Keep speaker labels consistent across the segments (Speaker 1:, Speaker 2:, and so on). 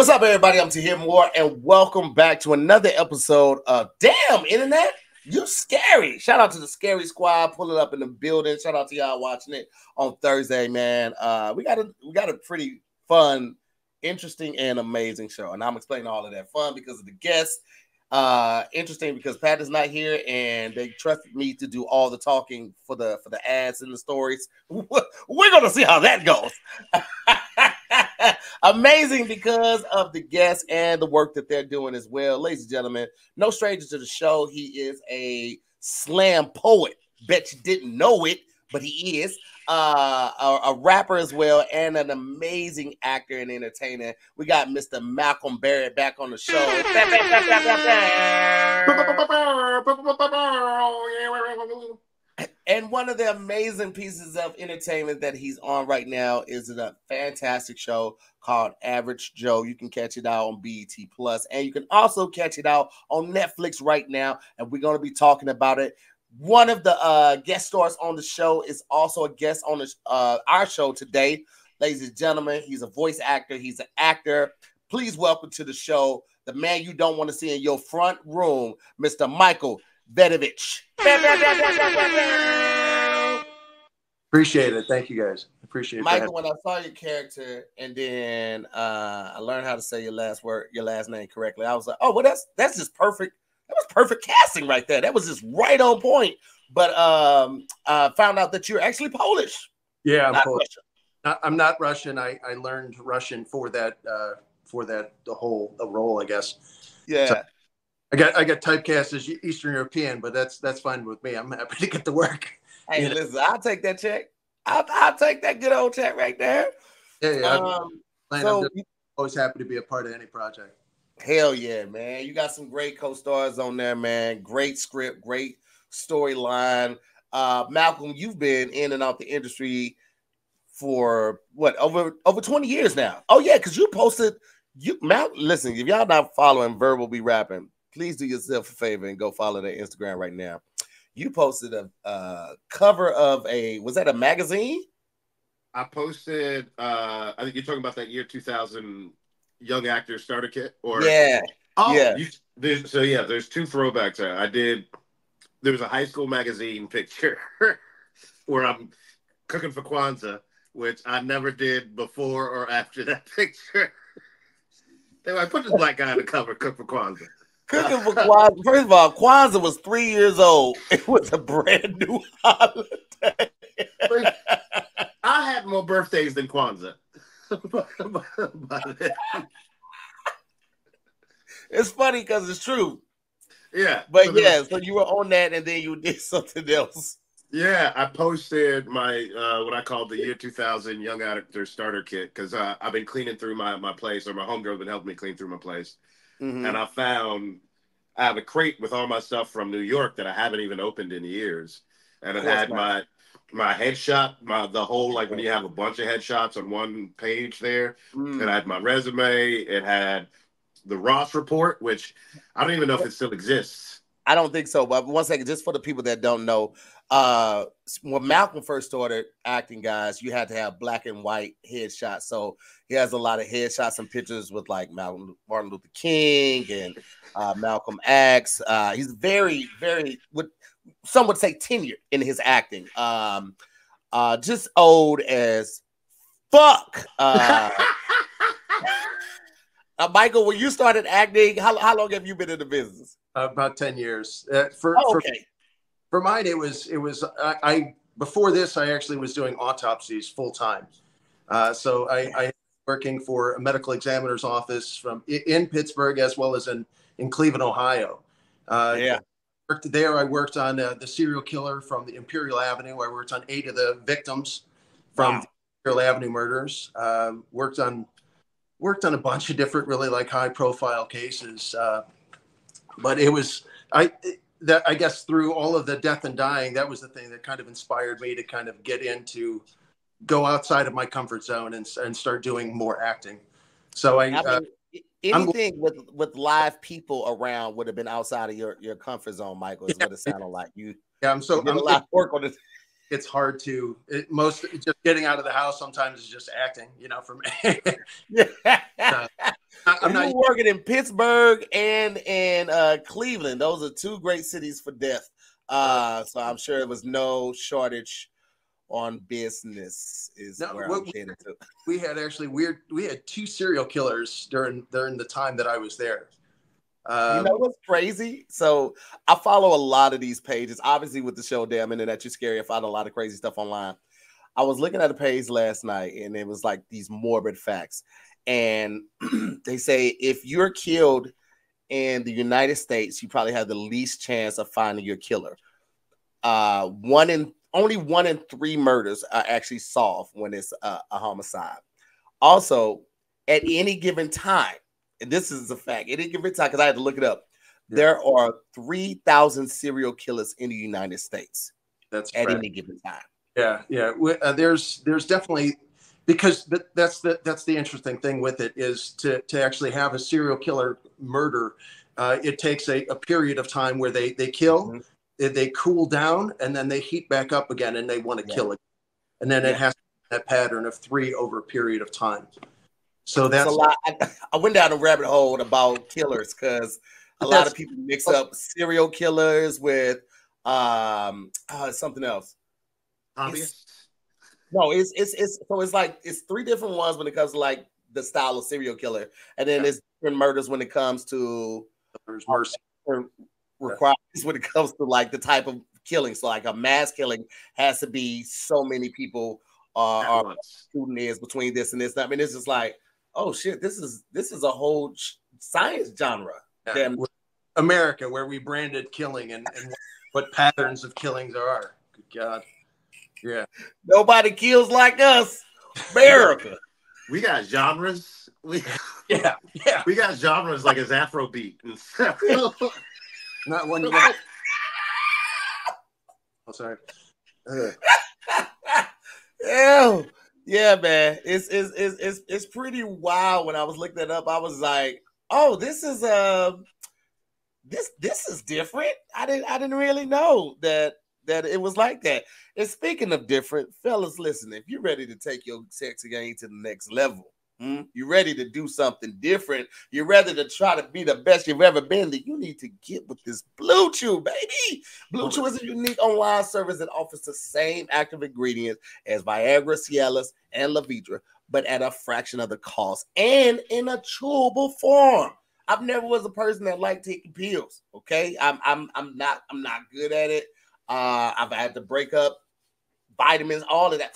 Speaker 1: What's up, everybody? I'm to hear more, and welcome back to another episode of Damn Internet. You scary. Shout out to the Scary Squad pulling up in the building. Shout out to y'all watching it on Thursday, man. We got a pretty fun, interesting, and amazing show, and I'm explaining all of that. Fun because of the guests. Interesting because Pat is not here, and they trusted me to do all the talking for the ads and the stories. We're gonna see how that goes. Amazing because of the guests and the work that they're doing as well. Ladies and gentlemen, no stranger to the show. He is a slam poet. Bet you didn't know it, but he is a rapper as well and an amazing actor and entertainer. We got Mr. Malcolm Barrett back on the show. And one of the amazing pieces of entertainment that he's on right now is a fantastic show called Average Joe. You can catch it out on BET Plus, and you can also catch it out on Netflix right now, and we're going to be talking about it. One of the guest stars on the show is also a guest on our show today. Ladies and gentlemen, he's a voice actor. He's an actor. Please welcome to the show the man you don't want to see in your front room, Mr. Michael Vitovich.
Speaker 2: Appreciate it. Thank you, guys. Appreciate it.
Speaker 1: Michael, when I saw your character and then I learned how to say your last name correctly, I was like, oh, well, that's just perfect. That was perfect casting right there. That was just right on point. But I found out that you're actually Polish.
Speaker 2: Yeah, I'm Polish. I'm not Russian. I learned Russian for that the role, I guess.
Speaker 1: Yeah.
Speaker 2: So I got typecast as Eastern European, but that's fine with me. I'm happy to get to work.
Speaker 1: Hey, listen, I'll take that check. I'll take that good old check right there.
Speaker 2: Yeah. I'm always happy to be a part of any project.
Speaker 1: Hell yeah, man. You got some great co-stars on there, man. Great script, great storyline. Malcolm, you've been in and out the industry for what, over 20 years now. Oh yeah, because you posted listen, if y'all not following Verbal Be Rapping, please do yourself a favor and go follow their Instagram right now. You posted a cover of was that a magazine?
Speaker 3: I posted I think you're talking about that year 2000 Young Actors Starter Kit, or
Speaker 1: yeah.
Speaker 3: Oh
Speaker 1: yeah.
Speaker 3: There's two throwbacks there. There was a high school magazine picture where I'm cooking for Kwanzaa, which I never did before or after that picture. I put this black guy on the cover, cook for Kwanzaa.
Speaker 1: Cooking for Kwanzaa. First of all, Kwanzaa was 3 years old. It was a brand new holiday.
Speaker 3: I had more birthdays than Kwanzaa.
Speaker 1: It's funny because it's true.
Speaker 3: Yeah.
Speaker 1: But so you were on that and then you did something else.
Speaker 3: Yeah, I posted my what I called the year 2000 Young Actors Starter Kit because I've been cleaning through my place, or my homegirl's been helping me clean through my place. Mm-hmm. And I have a crate with all my stuff from New York that I haven't even opened in years. And it had my headshot, the whole, like when you have a bunch of headshots on one page there. Mm. It had my resume. It had the Ross report, which I don't even know if it still exists.
Speaker 1: I don't think so. But one second, just for the people that don't know, when Malcolm first started acting, guys, you had to have black and white headshots. So he has a lot of headshots and pictures with like Martin Luther King and Malcolm X. He's very, very, some would say tenured in his acting. Just old as fuck. Michael, when you started acting, how long have you been in the business?
Speaker 2: About 10 years.
Speaker 1: For
Speaker 2: mine, it was before this, I actually was doing autopsies full time. So I working for a medical examiner's office in Pittsburgh as well as in Cleveland, Ohio. Worked there. I worked on the serial killer from the Imperial Avenue. I worked on 8 of the victims from the Imperial Avenue murders. Worked on a bunch of different really like high profile cases. But it was I guess through all of the death and dying, that was the thing that kind of inspired me to kind of go outside of my comfort zone and start doing more acting. So
Speaker 1: anything with live people around would have been outside of your comfort zone, Michael, is what it sounded like.
Speaker 2: I'm
Speaker 1: a lot of work on it.
Speaker 2: It's hard to just getting out of the house sometimes is just acting, for me. I'm
Speaker 1: you
Speaker 2: not
Speaker 1: were working in Pittsburgh and in Cleveland. Those are two great cities for death. So I'm sure there was no shortage on business. Is where I'm getting to.
Speaker 2: We had actually we had 2 serial killers during the time that I was there.
Speaker 1: You know what's crazy? So I follow a lot of these pages. Obviously, with the show Damn Internet, You're Scary, I find a lot of crazy stuff online. I was looking at a page last night, and it was like these morbid facts. And they say if you're killed in the United States, you probably have the least chance of finding your killer. Only 1 in 3 murders are actually solved when it's a homicide. Also, at any given time, and this is a fact, at any given time, because I had to look it up, there are 3,000 serial killers in the United States.
Speaker 2: That's
Speaker 1: at
Speaker 2: correct.
Speaker 1: Any given time.
Speaker 2: Yeah. There's definitely, because that's the interesting thing with it is to actually have a serial killer murder. It takes a period of time where they kill, they cool down, and then they heat back up again, and they want to kill it, and then it has that pattern of 3 over a period of time. So that's
Speaker 1: a lot. I went down a rabbit hole about killers because a lot of people mix up serial killers with something else.
Speaker 3: Obvious.
Speaker 1: It's like it's 3 different ones when it comes to like the style of serial killer, and then it's different murders when it comes to
Speaker 2: mercy
Speaker 1: requirements when it comes to like the type of killing. So like a mass killing has to be so many people are shooting is between this and this. I mean, it's just like, oh shit, this is a whole science genre.
Speaker 2: Yeah. America, where we branded killing and what patterns of killings there are. Good God. Yeah.
Speaker 1: Nobody kills like us. America.
Speaker 3: We got genres. We
Speaker 2: got
Speaker 3: genres like it's Afrobeat.
Speaker 2: Not one you got. Oh, sorry.
Speaker 1: Yeah, man. It's pretty wild. When I was looking it up, I was like, oh, this is this is different. I didn't really know that it was like that. And speaking of different, fellas, listen, if you're ready to take your sexy game to the next level, you're ready to do something different, you're ready to try to be the best you've ever been, then you need to get with this Blue Chew, baby. Blue Chew is a unique online service that offers the same active ingredients as Viagra, Cialis, and Levitra, but at a fraction of the cost and in a chewable form. I've never was a person that liked taking pills. Okay, I'm not good at it. I've had to break up vitamins, all of that.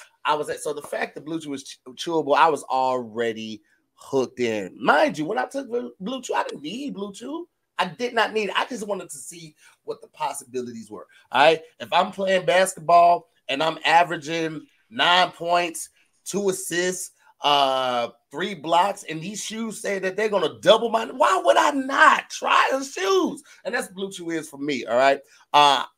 Speaker 1: So the fact that Blue Chew was chewable, I was already hooked in. Mind you, when I took Blue Chew, I didn't need Blue Chew. I did not need it. I just wanted to see what the possibilities were. All right. If I'm playing basketball and I'm averaging 9 points, 2 assists, 3 blocks, and these shoes say that they're gonna double my, why would I not try the shoes? And that's what Blue Chew is for me. All right.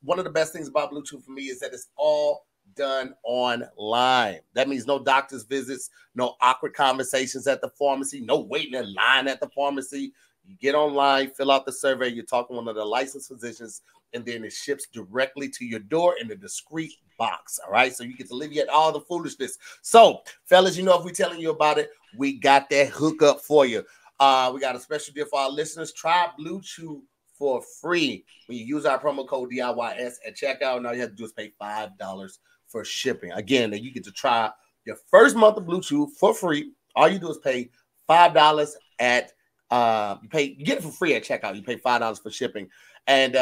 Speaker 1: One of the best things about Blue Chew for me is that it's all done online. That means no doctor's visits, no awkward conversations at the pharmacy, no waiting in line at the pharmacy. You get online, fill out the survey, you're talking to one of the licensed physicians, and then it ships directly to your door in a discreet box. All right. So you get to alleviate all the foolishness. So, fellas, you know, if we're telling you about it, we got that hookup for you. We got a special deal for our listeners. Try Blue Chew for free when you use our promo code DIYS at checkout. And all you have to do is pay $5 for shipping. Again, you get to try your first month of Blue Chew for free. All you do is pay $5 at you get it for free at checkout. You pay $5 for shipping, and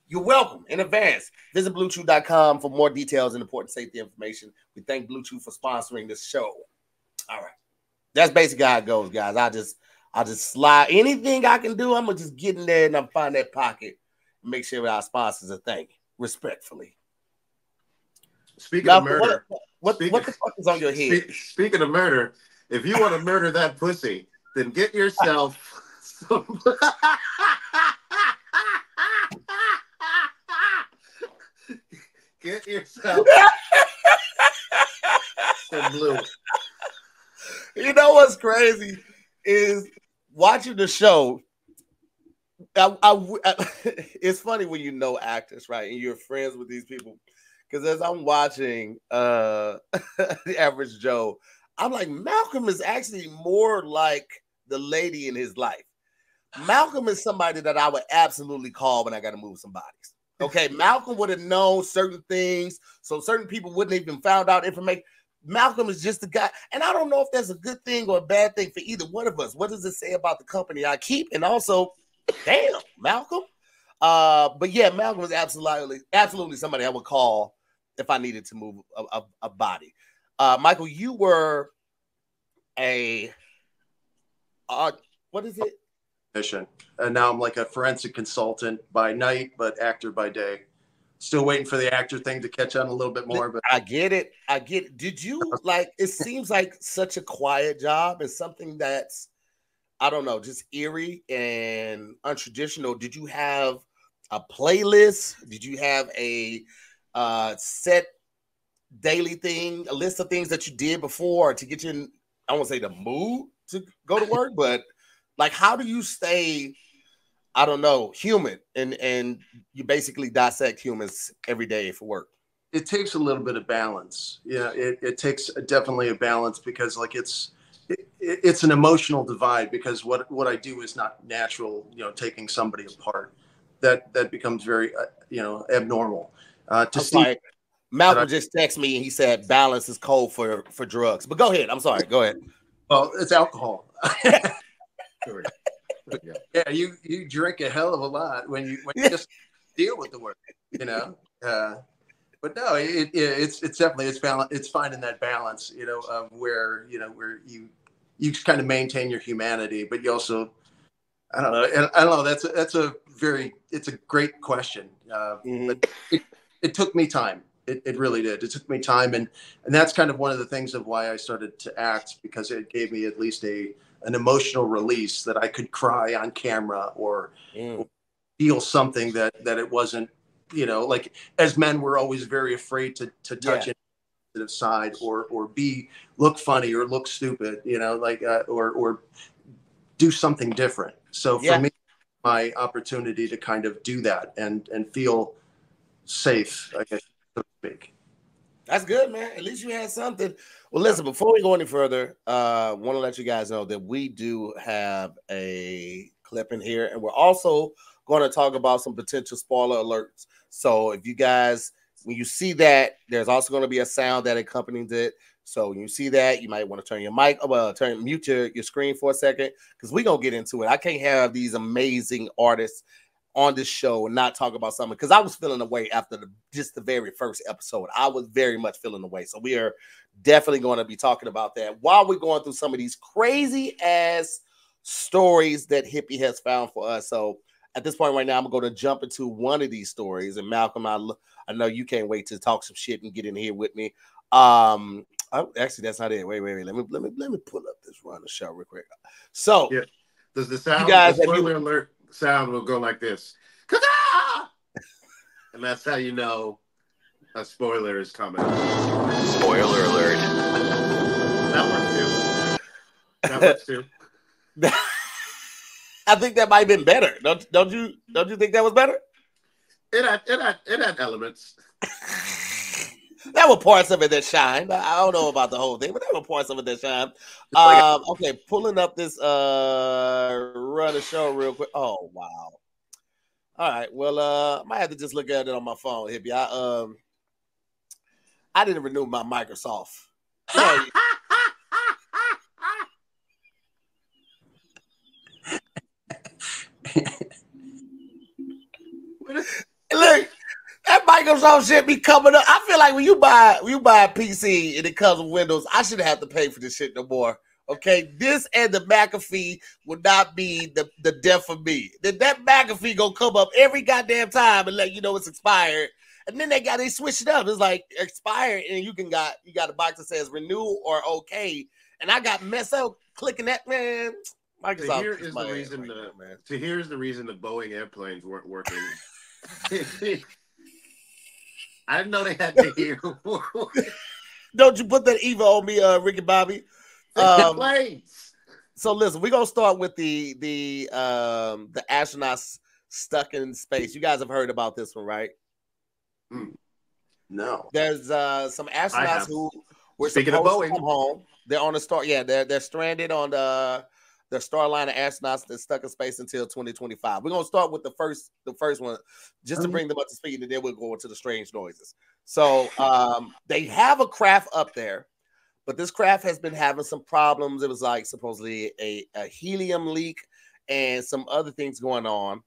Speaker 1: you're welcome in advance. Visit BlueChew.com for more details and important safety information. We thank Blue Chew for sponsoring this show. All right, that's basically how it goes, guys. I just slide anything I can do. I'm gonna just get in there and I'm find that pocket and make sure our sponsors are thanked respectfully.
Speaker 3: Speaking of murder,
Speaker 1: what the fuck is on your head?
Speaker 3: Speaking of murder, if you want to murder that pussy, then get yourself some. Get yourself some Blue.
Speaker 1: You know what's crazy is watching the show. It's funny when you know actors, right? And you're friends with these people. Because as I'm watching The Average Joe, I'm like, Malcolm is actually more like the lady in his life. Malcolm is somebody that I would absolutely call when I got to move some bodies. Okay, Malcolm would have known certain things, so certain people wouldn't even found out information. Malcolm is just the guy, and I don't know if that's a good thing or a bad thing for either one of us. What does it say about the company I keep? And also, damn, Malcolm. But yeah, Malcolm is absolutely somebody I would call if I needed to move a body. Michael, you were what is it?
Speaker 2: And now I'm like a forensic consultant by night, but actor by day. Still waiting for the actor thing to catch on a little bit more. But
Speaker 1: I get it. Did you it seems like such a quiet job and something that's, I don't know, just eerie and untraditional. Did you have a playlist? Did you have a set daily thing, a list of things that you did before to get you in, I won't say the mood to go to work, but like, how do you stay, I don't know, human and you basically dissect humans every day for work?
Speaker 2: It takes a little bit of balance. Yeah, it takes definitely a balance because like it's an emotional divide because what I do is not natural, taking somebody apart. That becomes very, abnormal.
Speaker 1: Malcolm just texted me and he said balance is code for drugs. But go ahead. I'm sorry. Go ahead.
Speaker 2: Well, it's alcohol. Yeah, you drink a hell of a lot when you just deal with the work, But no, it's definitely it's finding that balance, where you kind of maintain your humanity, but you also, I don't know. It's a great question. But it took me time. It really did. It took me time, and that's kind of one of the things of why I started to act, because it gave me at least an emotional release that I could cry on camera or feel something that it wasn't, like as men, we're always very afraid to touch a sensitive side or look funny or look stupid, or do something different. So for me, my opportunity to kind of do that and feel safe, I guess, so to speak.
Speaker 1: That's good, man. At least you had something. Well, listen, before we go any further, want to let you guys know that we do have a clip in here, and we're also going to talk about some potential spoiler alerts. So if you guys, when you see that, there's also going to be a sound that accompanies it. So when you see that, you might want to turn your mic, mute your screen for a second, because we're going to get into it. I can't have these amazing artists on this show and not talk about something, because I was feeling away after just the very first episode. I was very much feeling away. So we are definitely going to be talking about that while we're going through some of these crazy ass stories that Hippie has found for us. So at this point right now, I'm going to jump into one of these stories. And Malcolm, I know you can't wait to talk some shit and get in here with me. Actually, that's not it. Wait. Let me pull up this run of show real quick. So
Speaker 3: yeah. Does the sound,
Speaker 1: guys,
Speaker 3: the spoiler alert sound will go like this. Ka-da! And that's how you know a spoiler is coming.
Speaker 4: Spoiler alert.
Speaker 3: That works too.
Speaker 1: I think that might have been better. Don't you think that was better?
Speaker 3: It had elements.
Speaker 1: There were parts of it that shined. I don't know about the whole thing, but there were parts of it that shined. Okay, pulling up this run of show real quick. Oh wow. All right. Well, I might have to just look at it on my phone, Hippie. I didn't renew my Microsoft. Look, that Microsoft shit be coming up. I feel like when you buy a PC and it comes with Windows, I shouldn't have to pay for this shit no more. Okay, this and the McAfee would not be the death for me. That McAfee gonna come up every goddamn time and let you know it's expired. And then they switch it up. It's like expired, and you got a box that says renew or okay. And I got messed up clicking that, man. Microsoft.
Speaker 3: So here is the reason the Boeing airplanes weren't working. I didn't know they had to hear.
Speaker 1: Don't you put that evil on me, Ricky Bobby? So listen, we're gonna start with the astronauts stuck in space. You guys have heard about this one, right?
Speaker 2: No.
Speaker 1: There's some astronauts who were
Speaker 3: Speaking
Speaker 1: supposed
Speaker 3: of Boeing,
Speaker 1: to come home. They're on the star. Yeah, they're stranded on the the star line of astronauts that's stuck in space until 2025. We're gonna start with the first one, just to bring them up to speed, and then we'll go into the strange noises. So they have a craft up there, but this craft has been having some problems. It was like supposedly a helium leak and some other things going on.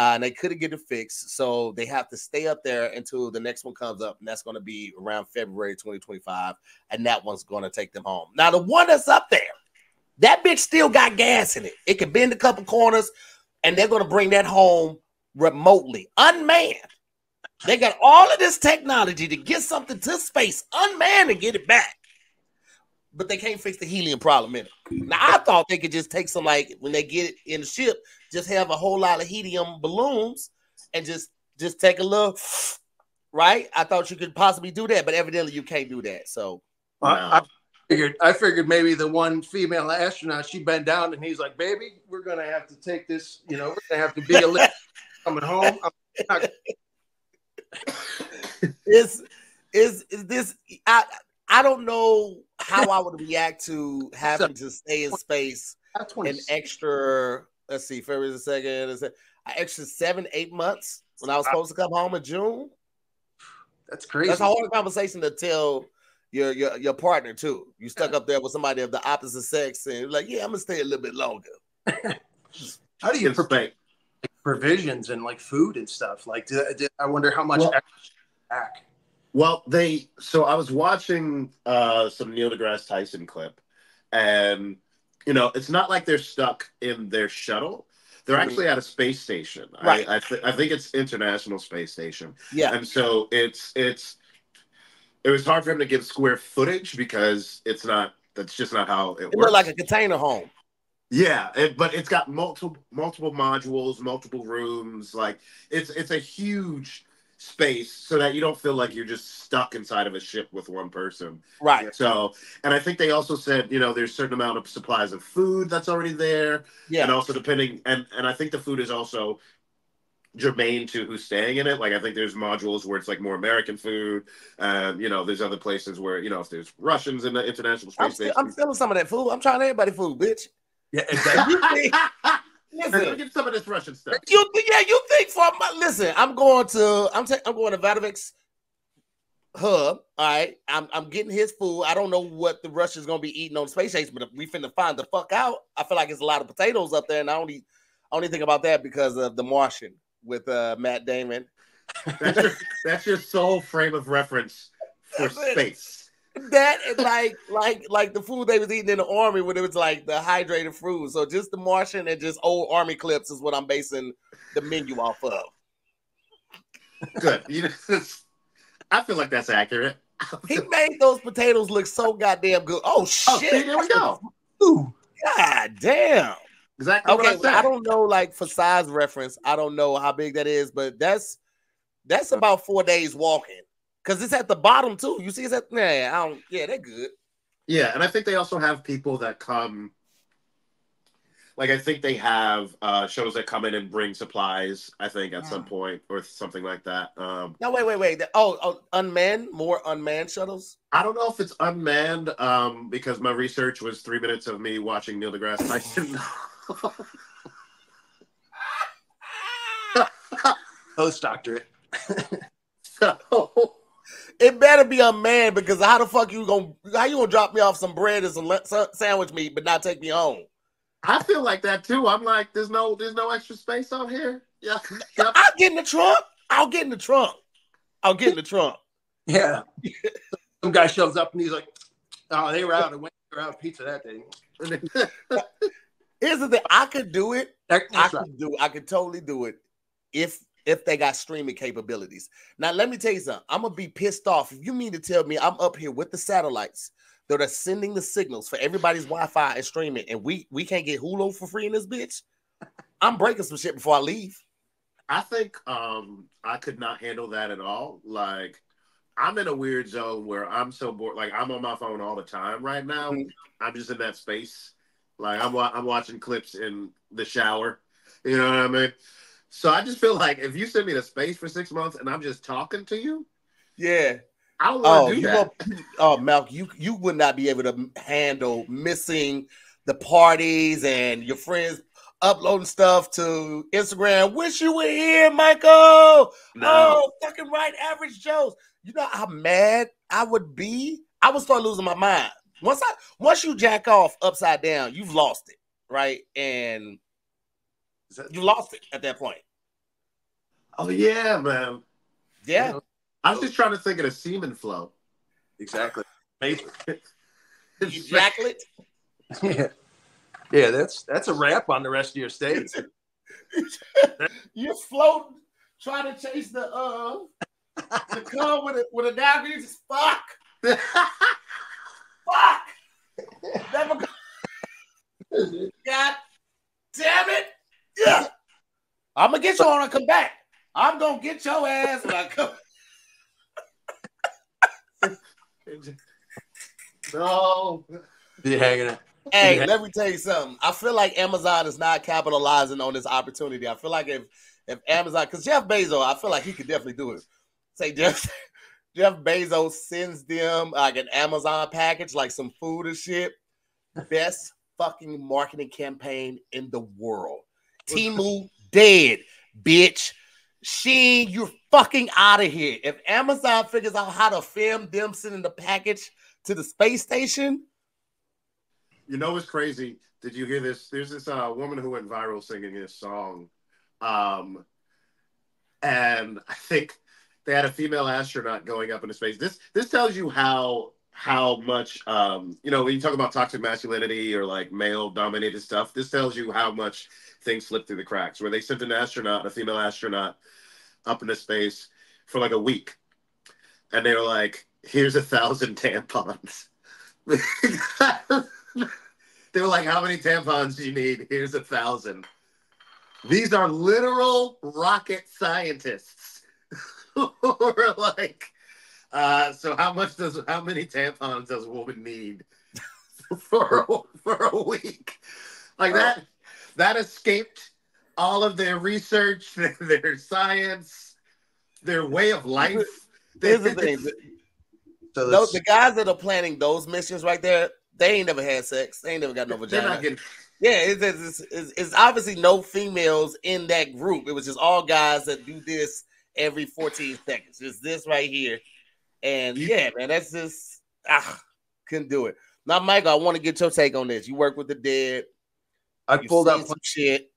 Speaker 1: And they couldn't get it fixed. So they have to stay up there until the next one comes up. And that's going to be around February 2025. And that one's going to take them home. Now, the one that's up there, that bitch still got gas in it. It can bend a couple corners. And they're going to bring that home remotely, unmanned. They got all of this technology to get something to space, unmanned, and get it back. But they can't fix the helium problem in it. Now, I thought they could just take some, like, when they get it in the ship, just have a whole lot of helium balloons and just take a little, right? I thought you could possibly do that, but evidently you can't do that. So
Speaker 2: I figured maybe the one female astronaut, she bent down and he's like, baby, we're going to have to take this, we're going to have to be a little coming home.
Speaker 1: Is this, I don't know how I would react to having to stay in space an extra, let's see, February the 2nd, an extra 7-8 months when I was supposed to come home in June.
Speaker 2: That's crazy.
Speaker 1: That's a hard conversation to tell your partner too. You stuck up there with somebody of the opposite sex and you're like, yeah, I'm gonna stay a little bit longer.
Speaker 2: How do you prepare provisions and like food and stuff? Like, I wonder how much extra back.
Speaker 3: Well, so I was watching some Neil deGrasse Tyson clip, and it's not like they're stuck in their shuttle. They're actually at a space station.
Speaker 1: Right.
Speaker 3: I think it's International Space Station.
Speaker 1: Yeah.
Speaker 3: And so it was hard for him to give square footage because that's just not how it works.
Speaker 1: It looked like a container home.
Speaker 3: Yeah, but it's got multiple modules, multiple rooms. Like it's a huge space so that you don't feel like you're just stuck inside of a ship with one person.
Speaker 1: Right.
Speaker 3: So, and I think they also said, there's a certain amount of supplies of food that's already there.
Speaker 1: Yeah.
Speaker 3: And also depending, and I think the food is also germane to who's staying in it. Like I think there's modules where it's like more American food. There's other places where, if there's Russians in the International Space Station.
Speaker 1: I'm feeling some of that food. I'm trying everybody food, bitch.
Speaker 2: Yeah, exactly.
Speaker 3: Listen, let me get some of this Russian stuff.
Speaker 1: You think listen, I'm going to Vitovich hub. All right. I'm getting his food. I don't know what the Russians gonna be eating on the space station, but if we finna find the fuck out, I feel like it's a lot of potatoes up there, and I only think about that because of The Martian with Matt Damon.
Speaker 3: That's your sole frame of reference for space.
Speaker 1: That is like the food they was eating in the army when it was like the hydrated food. So just The Martian and just old army clips is what I'm basing the menu off of.
Speaker 3: Good. I feel like that's accurate.
Speaker 1: He made those potatoes look so goddamn good. Oh shit!
Speaker 3: Oh, see, there we go.
Speaker 1: Ooh, god damn.
Speaker 3: Exactly.
Speaker 1: Okay,
Speaker 3: what
Speaker 1: I don't know, like for size reference, I don't know how big that is, but that's about 4 days walking. Because it's at the bottom too. You see, it's at they're good.
Speaker 3: Yeah, and I think they also have people that come. Like I think they have shows that come in and bring supplies. I think at some point or something like that.
Speaker 1: No, wait. More unmanned shuttles.
Speaker 3: I don't know if it's unmanned because my research was 3 minutes of me watching Neil deGrasse Tyson.
Speaker 2: Postdoctorate.
Speaker 3: So.
Speaker 1: It better be unmanned because how you gonna drop me off some bread and some sandwich meat but not take me home?
Speaker 3: I feel like that too. I'm like, there's no extra space out here. Yeah, yep.
Speaker 1: I'll get in the trunk.
Speaker 2: Yeah. Some guy shows up and he's like, "Oh, they were out of pizza that day."
Speaker 1: Here's the thing: I could do it. I could totally do it if they got streaming capabilities. Now, let me tell you something. I'm gonna be pissed off if you mean to tell me I'm up here with the satellites that are sending the signals for everybody's Wi-Fi and streaming, and we can't get Hulu for free in this bitch. I'm breaking some shit before I leave.
Speaker 3: I think I could not handle that at all. Like, I'm in a weird zone where I'm so bored. Like, I'm on my phone all the time right now. Mm-hmm. I'm just in that space. Like, I'm watching clips in the shower. You know what I mean? So I just feel like if you send me to space for 6 months and I'm just talking to you,
Speaker 1: yeah,
Speaker 3: I don't want to do that.
Speaker 1: Malk, you would not be able to handle missing the parties and your friends uploading stuff to Instagram. Wish you were here, Michael.
Speaker 3: No.
Speaker 1: Oh, fucking right, Average Joe's. You know how mad I would be? I would start losing my mind. Once you jack off upside down, you've lost it, right? And you lost it at that point.
Speaker 3: Oh yeah, man.
Speaker 1: Yeah.
Speaker 3: I was just trying to think of a semen flow.
Speaker 2: Exactly.
Speaker 1: Ejaculate.
Speaker 2: Yeah, that's a wrap on the rest of your stays.
Speaker 1: You're floating, trying to chase the cum with a dagger. You just fuck. Fuck. Never go. God damn it. Yeah. I'm gonna get you when I come back. I'm gonna get your ass when I come.
Speaker 3: No.
Speaker 2: Be hanging it.
Speaker 1: Hey, let me tell you something. I feel like Amazon is not capitalizing on this opportunity. I feel like if Amazon, because Jeff Bezos, I feel like he could definitely do it. Say Jeff Bezos sends them like an Amazon package, like some food and shit. Best fucking marketing campaign in the world. Temu dead, bitch. Shein, you're fucking out of here. If Amazon figures out how to film them sending the package to the space station.
Speaker 3: You know what's crazy? Did you hear this? There's this woman who went viral singing this song. And I think they had a female astronaut going up into space. This tells you how much, when you talk about toxic masculinity or like male dominated stuff, this tells you how much things slip through the cracks, where they sent a female astronaut up into space for like a week. And they were like, here's 1,000 tampons. They were like, how many tampons do you need? Here's 1,000. These are literal rocket scientists who are like, so how many tampons does a woman need for a week? Like that escaped all of their research, their science, their way of life.
Speaker 1: Here's the thing. The guys that are planning those missions right there, they ain't never had sex. They ain't never got no vagina. It's obviously no females in that group. It was just all guys that do this every 14 seconds. Just this right here. And yeah, man, that's just couldn't do it. Now, Michael, I want to get your take on this. You work with the dead.
Speaker 2: I pulled out
Speaker 1: some shit.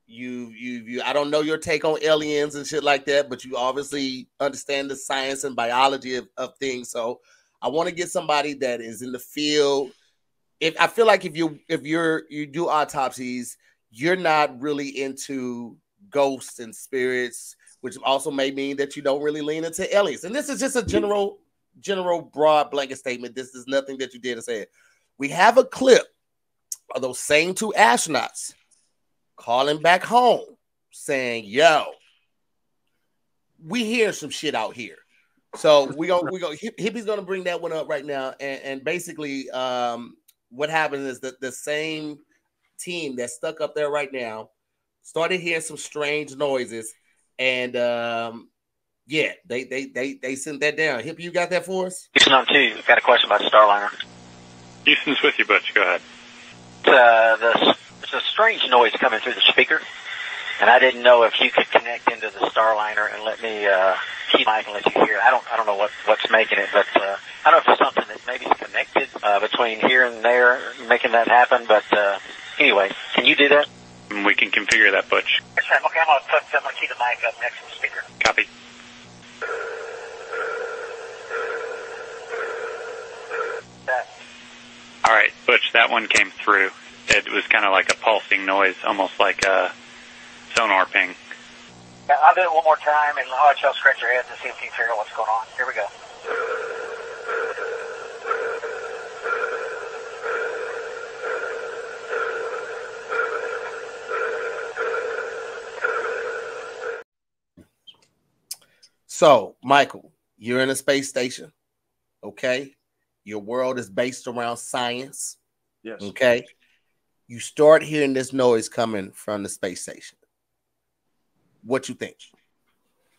Speaker 1: You I don't know your take on aliens and shit like that, but you obviously understand the science and biology of things. So I want to get somebody that is in the field. I feel like if you do autopsies, you're not really into ghosts and spirits, which also may mean that you don't really lean into aliens. And this is just a general broad blanket statement. This is nothing that you did to say it. We have a clip of those same two astronauts calling back home saying, yo, we hear some shit out here. So Hippie's gonna bring that one up right now. And basically what happened is that the same team that's stuck up there right now started hearing some strange noises. And they sent that down. Hippie, you got that for us?
Speaker 5: Houston on 2, got a question about the Starliner.
Speaker 6: Houston's with you, Butch. Go ahead.
Speaker 5: There's a strange noise coming through the speaker, and I didn't know if you could connect into the Starliner and let me keep mic and let you hear it. I don't know what's making it, but I don't know if there's something that maybe is connected between here and there, making that happen. But anyway, can you do that?
Speaker 6: We can configure that, Butch.
Speaker 5: Yes, sir. Okay, I'm gonna keep the mic up next to the speaker.
Speaker 6: Copy. All right, Butch, that one came through. It was kind of like a pulsing noise, almost like a sonar ping.
Speaker 5: Yeah, I'll do it one more time, and I'll let y'all scratch your heads and see if you can figure out what's going on. Here we go.
Speaker 1: So, Michael, you're in a space station, okay? Your world is based around science.
Speaker 2: Yes.
Speaker 1: Okay. You start hearing this noise coming from the space station. What you think?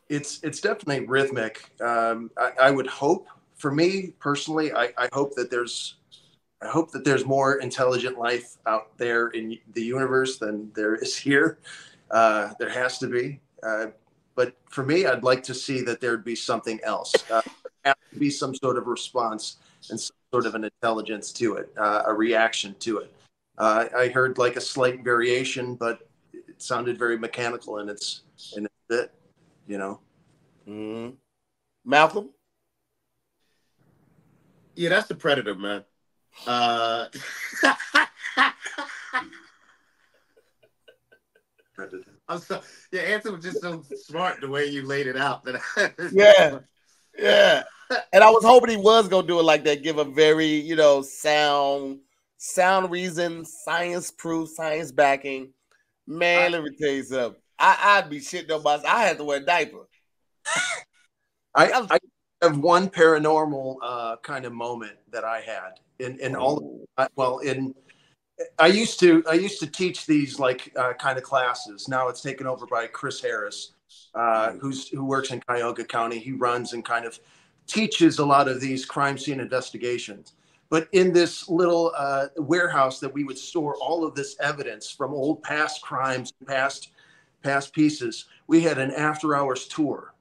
Speaker 2: It's definitely rhythmic. I would hope, for me personally, I hope that there's I hope that there's more intelligent life out there in the universe than there is here. There has to be. But for me, I'd like to see that there'd be something else. Have to be some sort of response and some sort of an intelligence to it, a reaction to it. I heard like a slight variation, but it sounded very mechanical in its bit, you know.
Speaker 1: Mm-hmm. Malcolm?
Speaker 3: Yeah, that's the Predator, man. I'm so, your answer was just so smart the way you laid it out.
Speaker 1: That yeah. And I was hoping he was gonna do it like that, give a very, you know, sound reason, science proof, science backing. Man, let me tell you something. I'd be shitting on myself. I had to wear a diaper.
Speaker 2: I have one paranormal kind of moment that I had in all. I used to teach these like kind of classes. Now it's taken over by Chris Harris, who works in Cuyahoga County. He runs and kind of teaches a lot of these crime scene investigations. But in this little warehouse that we would store all of this evidence from old past crimes, past pieces, we had an after hours tour.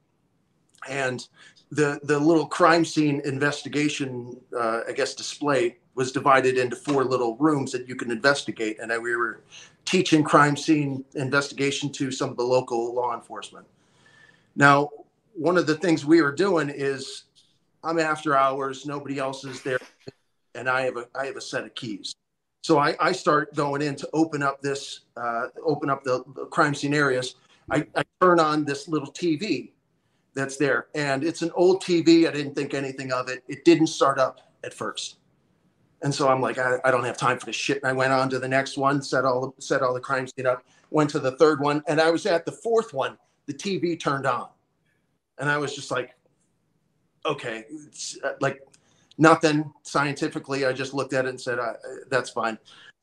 Speaker 2: And the little crime scene investigation, I guess, display was divided into 4 little rooms that you can investigate. And we were teaching crime scene investigation to some of the local law enforcement. Now, one of the things we were doing is I'm after hours, nobody else is there, and I have a set of keys. So I start going in to open up the crime scene areas. I turn on this little TV that's there, and it's an old TV. I didn't think anything of it. It didn't start up at first. And so I'm like, I don't have time for this shit. And I went on to the next one, set all the crime scene up, went to the third one. And I was at the fourth one, the TV turned on. And I was just like, okay, it's like nothing scientifically. I just looked at it and said, that's fine.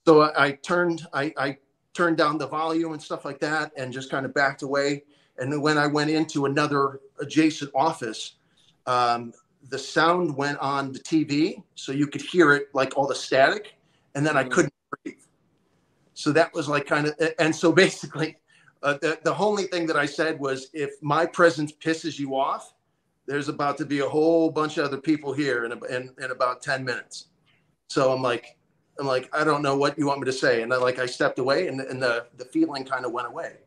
Speaker 2: So I turned down the volume and stuff like that and just kind of backed away. And then when I went into another adjacent office, the sound went on the TV, so you could hear it, like all the static, and then I couldn't breathe. So that was like kind of, and so basically, the only thing that I said was, if my presence pisses you off, there's about to be a whole bunch of other people here in about 10 minutes. So I'm like, I don't know what you want me to say, and I stepped away, and the feeling kind of went away.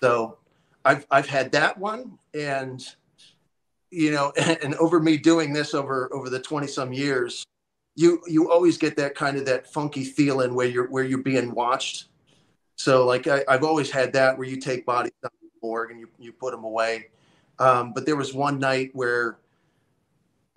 Speaker 2: So I've had that one, and you know, and over me doing this over the 20 some years, you always get that kind of that funky feeling where you're being watched. So like I've always had that, where you take bodies down to the morgue and you put them away. But there was one night where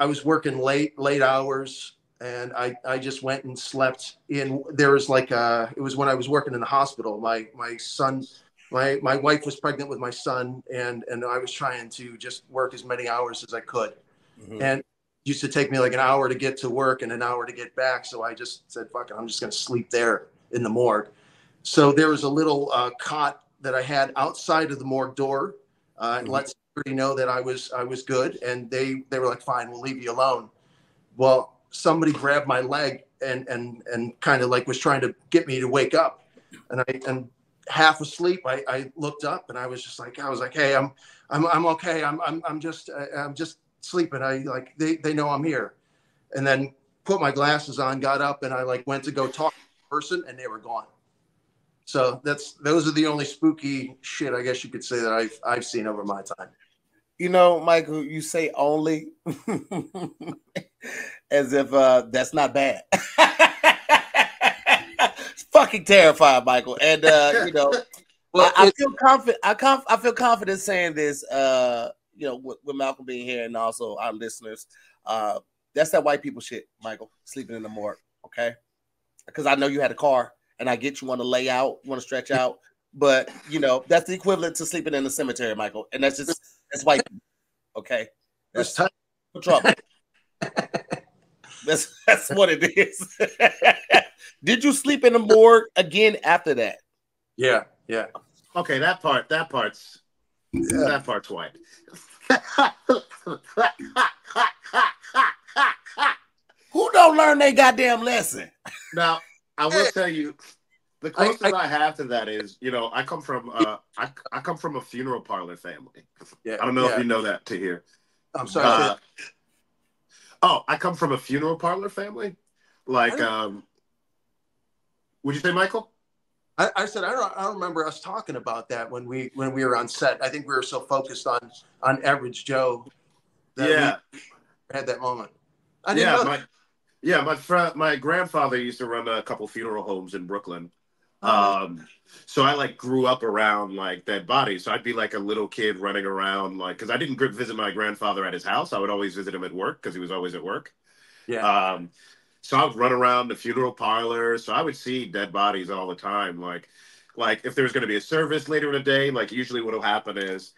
Speaker 2: I was working late hours, and I just went and slept in. There was like it was when I was working in the hospital. My son. My wife was pregnant with my son, and I was trying to just work as many hours as I could. Mm-hmm. And it used to take me like an hour to get to work and an hour to get back. So I just said, fuck it, I'm just going to sleep there in the morgue. So there was a little cot that I had outside of the morgue door, and let security know that I was good. And they were like, fine, we'll leave you alone. Well, somebody grabbed my leg and kind of like was trying to get me to wake up. And half asleep, I looked up, and I was like, hey, I'm okay. I'm just sleeping. They know I'm here. And then put my glasses on, got up, and I went to go talk to the person, and they were gone. So those are the only spooky shit, I guess you could say, that I've seen over my time.
Speaker 1: You know, Michael, you say only as if that's not bad. Fucking terrified, Michael, and you know, well, I feel confident. I feel confident saying this. You know, with Malcolm being here, and also our listeners, that's that white people shit, Michael. Sleeping in the morgue, okay? Because I know you had a car, and I get you want to lay out, you want to stretch out, but you know that's the equivalent to sleeping in the cemetery, Michael, and that's white people, okay? That's trouble. That's what it is. Did you sleep in the morgue again after that?
Speaker 2: Yeah.
Speaker 3: Okay, that part's white.
Speaker 1: Who don't learn their goddamn lesson.
Speaker 3: Now, I will tell you, the closest I have to that is, you know, I come from I come from a funeral parlor family.
Speaker 2: Yeah,
Speaker 3: I don't know if you know that to hear.
Speaker 2: I'm sorry.
Speaker 3: I come from a funeral parlor family. Like, would you say, Michael?
Speaker 2: I said I don't remember us talking about that when we were on set. I think we were so focused on Average Joe that we had that moment. I didn't know that.
Speaker 3: My grandfather used to run a couple funeral homes in Brooklyn. So I like grew up around like dead bodies. So I'd be like a little kid running around, like, because I didn't visit my grandfather at his house. I would always visit him at work because he was always at work.
Speaker 2: Yeah.
Speaker 3: So I would run around the funeral parlor. So I would see dead bodies all the time. Like if there's going to be a service later in the day, like usually what'll happen is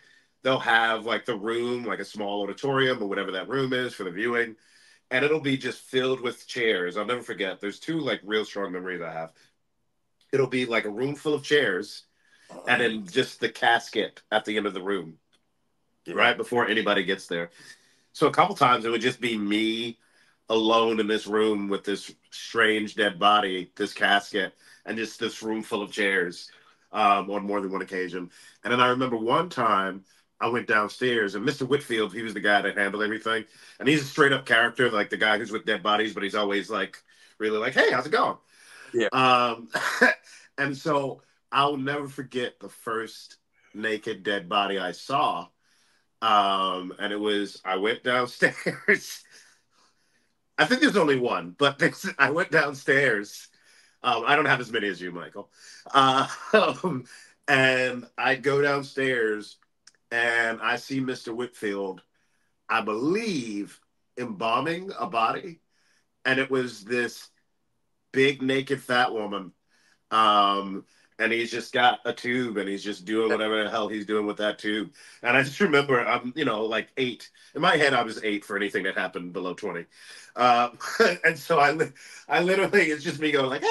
Speaker 3: they'll have like the room, like a small auditorium or whatever that room is for the viewing. And it'll be just filled with chairs. I'll never forget. There's two like real strong memories I have. It'll be like a room full of chairs and then just the casket at the end of the room, right before anybody gets there. So a couple times it would just be me alone in this room with this strange dead body, this casket, and just this room full of chairs on more than one occasion. And then I remember one time I went downstairs and Mr. Whitfield, he was the guy that handled everything. And he's a straight up character, like the guy who's with dead bodies, but he's always like really like, hey, how's it going?
Speaker 2: Yeah.
Speaker 3: And so I'll never forget the first naked dead body I saw. And it was, I went downstairs. I think there's only one, but I went downstairs. I don't have as many as you, Michael. And I go downstairs and I see Mr. Whitfield, I believe, embalming a body. And it was this big naked fat woman, and he's just got a tube and he's just doing whatever the hell he's doing with that tube. And I just remember I'm like 8 in my head. I was 8 for anything that happened below 20, and so I literally, it's just me going like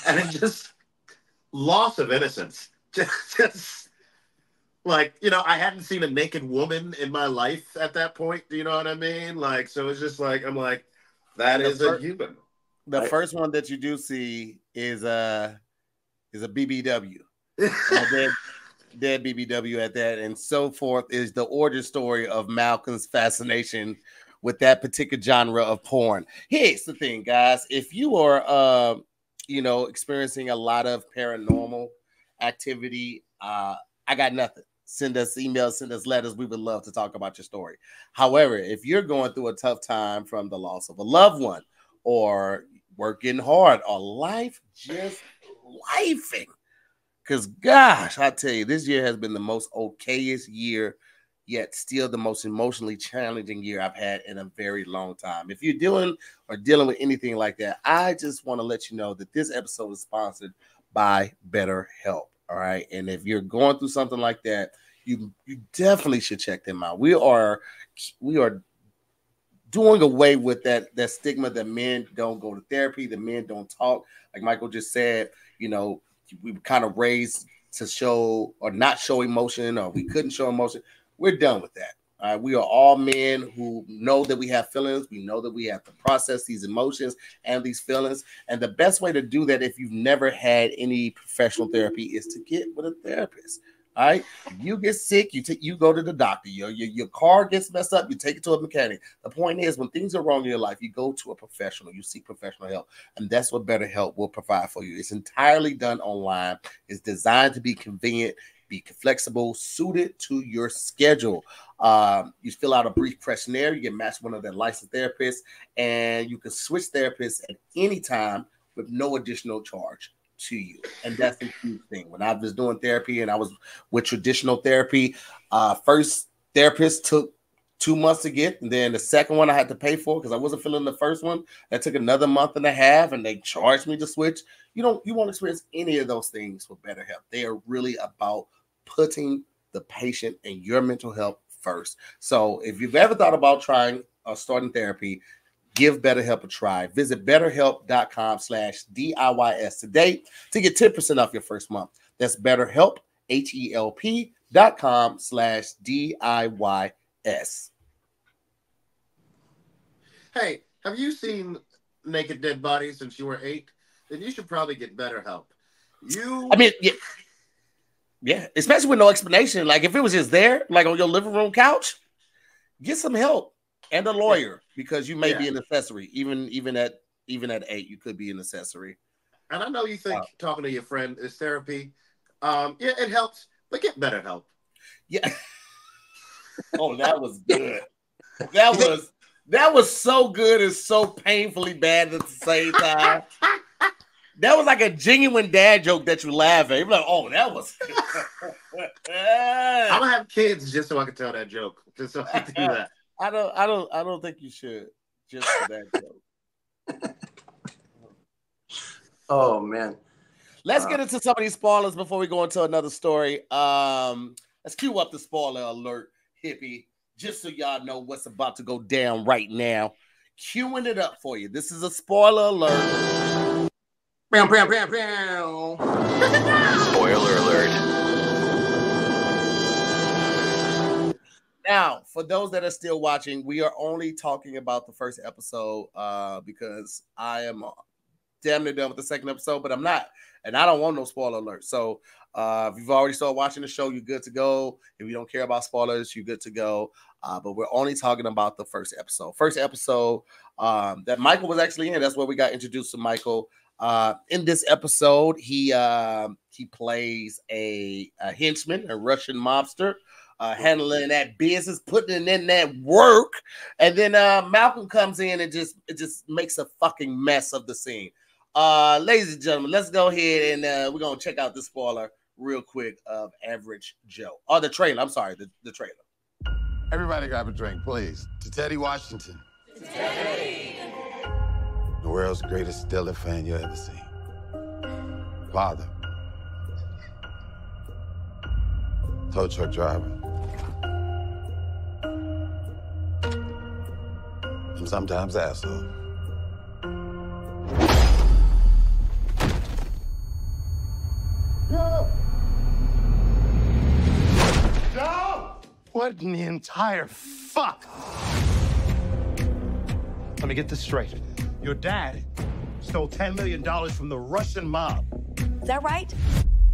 Speaker 3: and it just loss of innocence, just like, I hadn't seen a naked woman in my life at that point. Do you know what I mean? Like, so it's just like, I'm like, that is a human.
Speaker 1: The first one that you do see is a BBW, dead BBW at that, and so forth. Is the origin story of Malcolm's fascination with that particular genre of porn. Here's the thing, guys: if you are, experiencing a lot of paranormal activity, I got nothing. Send us emails, send us letters. We would love to talk about your story. However, if you're going through a tough time from the loss of a loved one, or working hard, or life just lifing, because gosh, I tell you, this year has been the most okayest year, yet still the most emotionally challenging year I've had in a very long time. If you're dealing with anything like that, I just want to let you know that this episode is sponsored by BetterHelp. All right. And if you're going through something like that, you definitely should check them out. We are doing away with that stigma that men don't go to therapy, that men don't talk. Like Michael just said, we were kind of raised to show or not show emotion, or we couldn't show emotion. We're done with that. All right. We are all men who know that we have feelings. We know that we have to process these emotions and these feelings. And the best way to do that, if you've never had any professional therapy, is to get with a therapist. All right. You get sick, you go to the doctor. Your car gets messed up, you take it to a mechanic. The point is, when things are wrong in your life, you go to a professional, you seek professional help. And that's what BetterHelp will provide for you. It's entirely done online. It's designed to be convenient, be flexible, suited to your schedule. You fill out a brief questionnaire, you get matched with one of their licensed therapists, and you can switch therapists at any time with no additional charge to you. And that's the huge thing. When I was doing therapy and I was with traditional therapy, first therapist took 2 months to get, and then the second one I had to pay for because I wasn't feeling the first one. That took another month and a half, and they charged me to switch. You won't experience any of those things with BetterHelp. They are really about putting the patient and your mental health first. So if you've ever thought about trying or starting therapy, give BetterHelp a try. Visit BetterHelp.com/DIYS today to get 10% off your first month. That's BetterHelp, HELP.com/DIYS.
Speaker 3: Hey, have you seen naked dead bodies since you were 8? Then you should probably get better help.
Speaker 1: I mean, yeah, especially with no explanation. Like if it was just there, like on your living room couch, get some help and a lawyer because you may be an accessory. Even at 8, you could be an accessory.
Speaker 3: And I know you think talking to your friend is therapy. Yeah, it helps, but get better help.
Speaker 1: Yeah. Oh, that was good. That was so good and so painfully bad at the same time. That was like a genuine dad joke that you laugh at. You're like, oh, that was.
Speaker 3: I'm gonna have kids just so I can tell that joke. Just so I can do that.
Speaker 1: I don't think you should. Just for that joke.
Speaker 2: Oh man.
Speaker 1: Let's get into some of these spoilers before we go into another story. Let's cue up the spoiler alert, hippie, just so y'all know what's about to go down right now. Queuing it up for you. This is a spoiler alert.
Speaker 2: Bam, bam, bam, bam.
Speaker 4: Spoiler alert.
Speaker 1: Now, for those that are still watching, we are only talking about the first episode because I am damn near done with the second episode, but I'm not. And I don't want no spoiler alert. So if you've already started watching the show, you're good to go. If you don't care about spoilers, you're good to go. But we're only talking about the first episode. First episode that Michael was actually in. That's where we got introduced to Michael. In this episode, he plays a henchman, a Russian mobster, handling that business, putting in that work. And then Malcolm comes in and just makes a fucking mess of the scene. Ladies and gentlemen, let's go ahead and we're going to check out the spoiler real quick of Average Joe. Oh, the trailer. I'm sorry, the trailer.
Speaker 7: Everybody grab a drink, please. To Teddy Washington. To Teddy! The world's greatest Steeler fan you ever seen. Father. Tow truck driver. And sometimes asshole. No! No! What in the entire fuck?
Speaker 8: Let me get this straight. Your dad stole $10 million from the Russian mob.
Speaker 9: Is that right?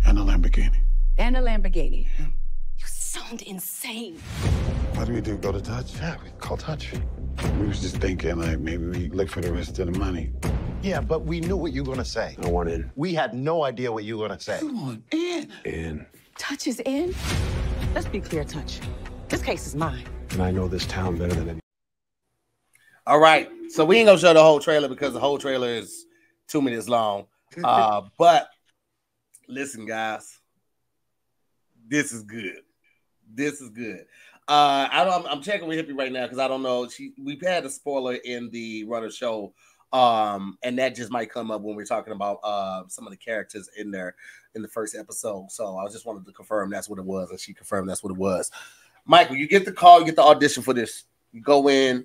Speaker 7: And a Lamborghini.
Speaker 9: And a Lamborghini. You sound insane.
Speaker 7: What do we do? Go to Touch?
Speaker 8: Yeah, we call touch.
Speaker 7: We was just thinking, like, maybe we look for the rest of the money.
Speaker 8: Yeah, but we knew what you were gonna say.
Speaker 10: I want in.
Speaker 8: We had no idea what you were gonna say.
Speaker 7: Come on, in.
Speaker 10: In.
Speaker 9: Touch is in? Let's be clear, Touch. This case is mine.
Speaker 10: And I know this town better than any.
Speaker 1: All right. So we ain't going to show the whole trailer because the whole trailer is 2 minutes long. But listen, guys. This is good. This is good. I'm checking with Hippie right now because I don't know. We've had a spoiler in the Runner show. And that just might come up when we're talking about some of the characters in there in the first episode. So I just wanted to confirm that's what it was, and she confirmed that's what it was. Michael, you get the call, you get the audition for this. You go in,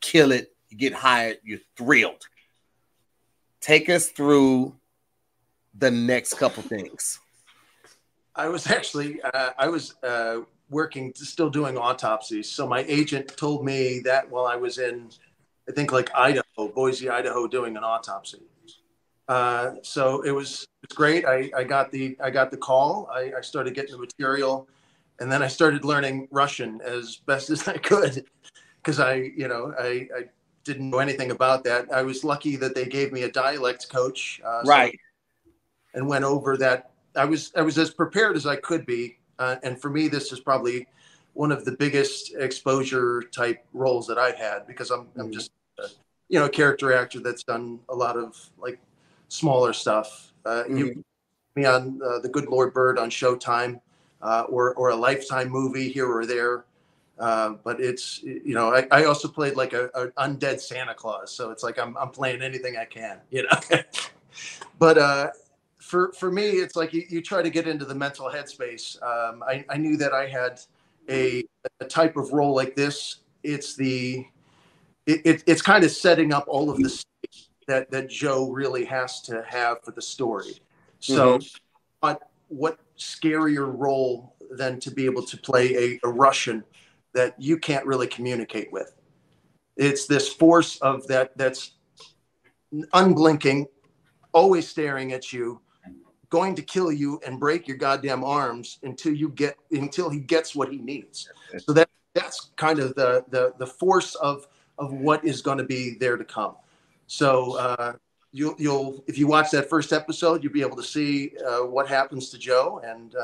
Speaker 1: kill it, you get hired, you're thrilled. Take us through the next couple things.
Speaker 2: I was actually working, still doing autopsies. So my agent told me that while I was in, I think like Idaho, Boise, Idaho, doing an autopsy. So it was great. I got the call. I started getting the material, and then I started learning Russian as best as I could because I didn't know anything about that. I was lucky that they gave me a dialect coach,
Speaker 1: right,
Speaker 2: and went over that. I was as prepared as I could be, and for me, this is probably one of the biggest exposure type roles that I've had because I'm just a character actor that's done a lot of like smaller stuff. You me on The Good Lord Bird on Showtime, or a Lifetime movie here or there. But it's, I also played like a undead Santa Claus. So it's like, I'm playing anything I can, but, for me, it's like you try to get into the mental headspace. I knew that I had a type of role like this. It's kind of setting up all of the stakes that Joe really has to have for the story. So what scarier role than to be able to play a Russian that you can't really communicate with. It's this force of that's unblinking, always staring at you, going to kill you and break your goddamn arms until he gets what he needs. So that's kind of the force of what is going to be there to come. So you'll if you watch that first episode, you'll be able to see what happens to Joe and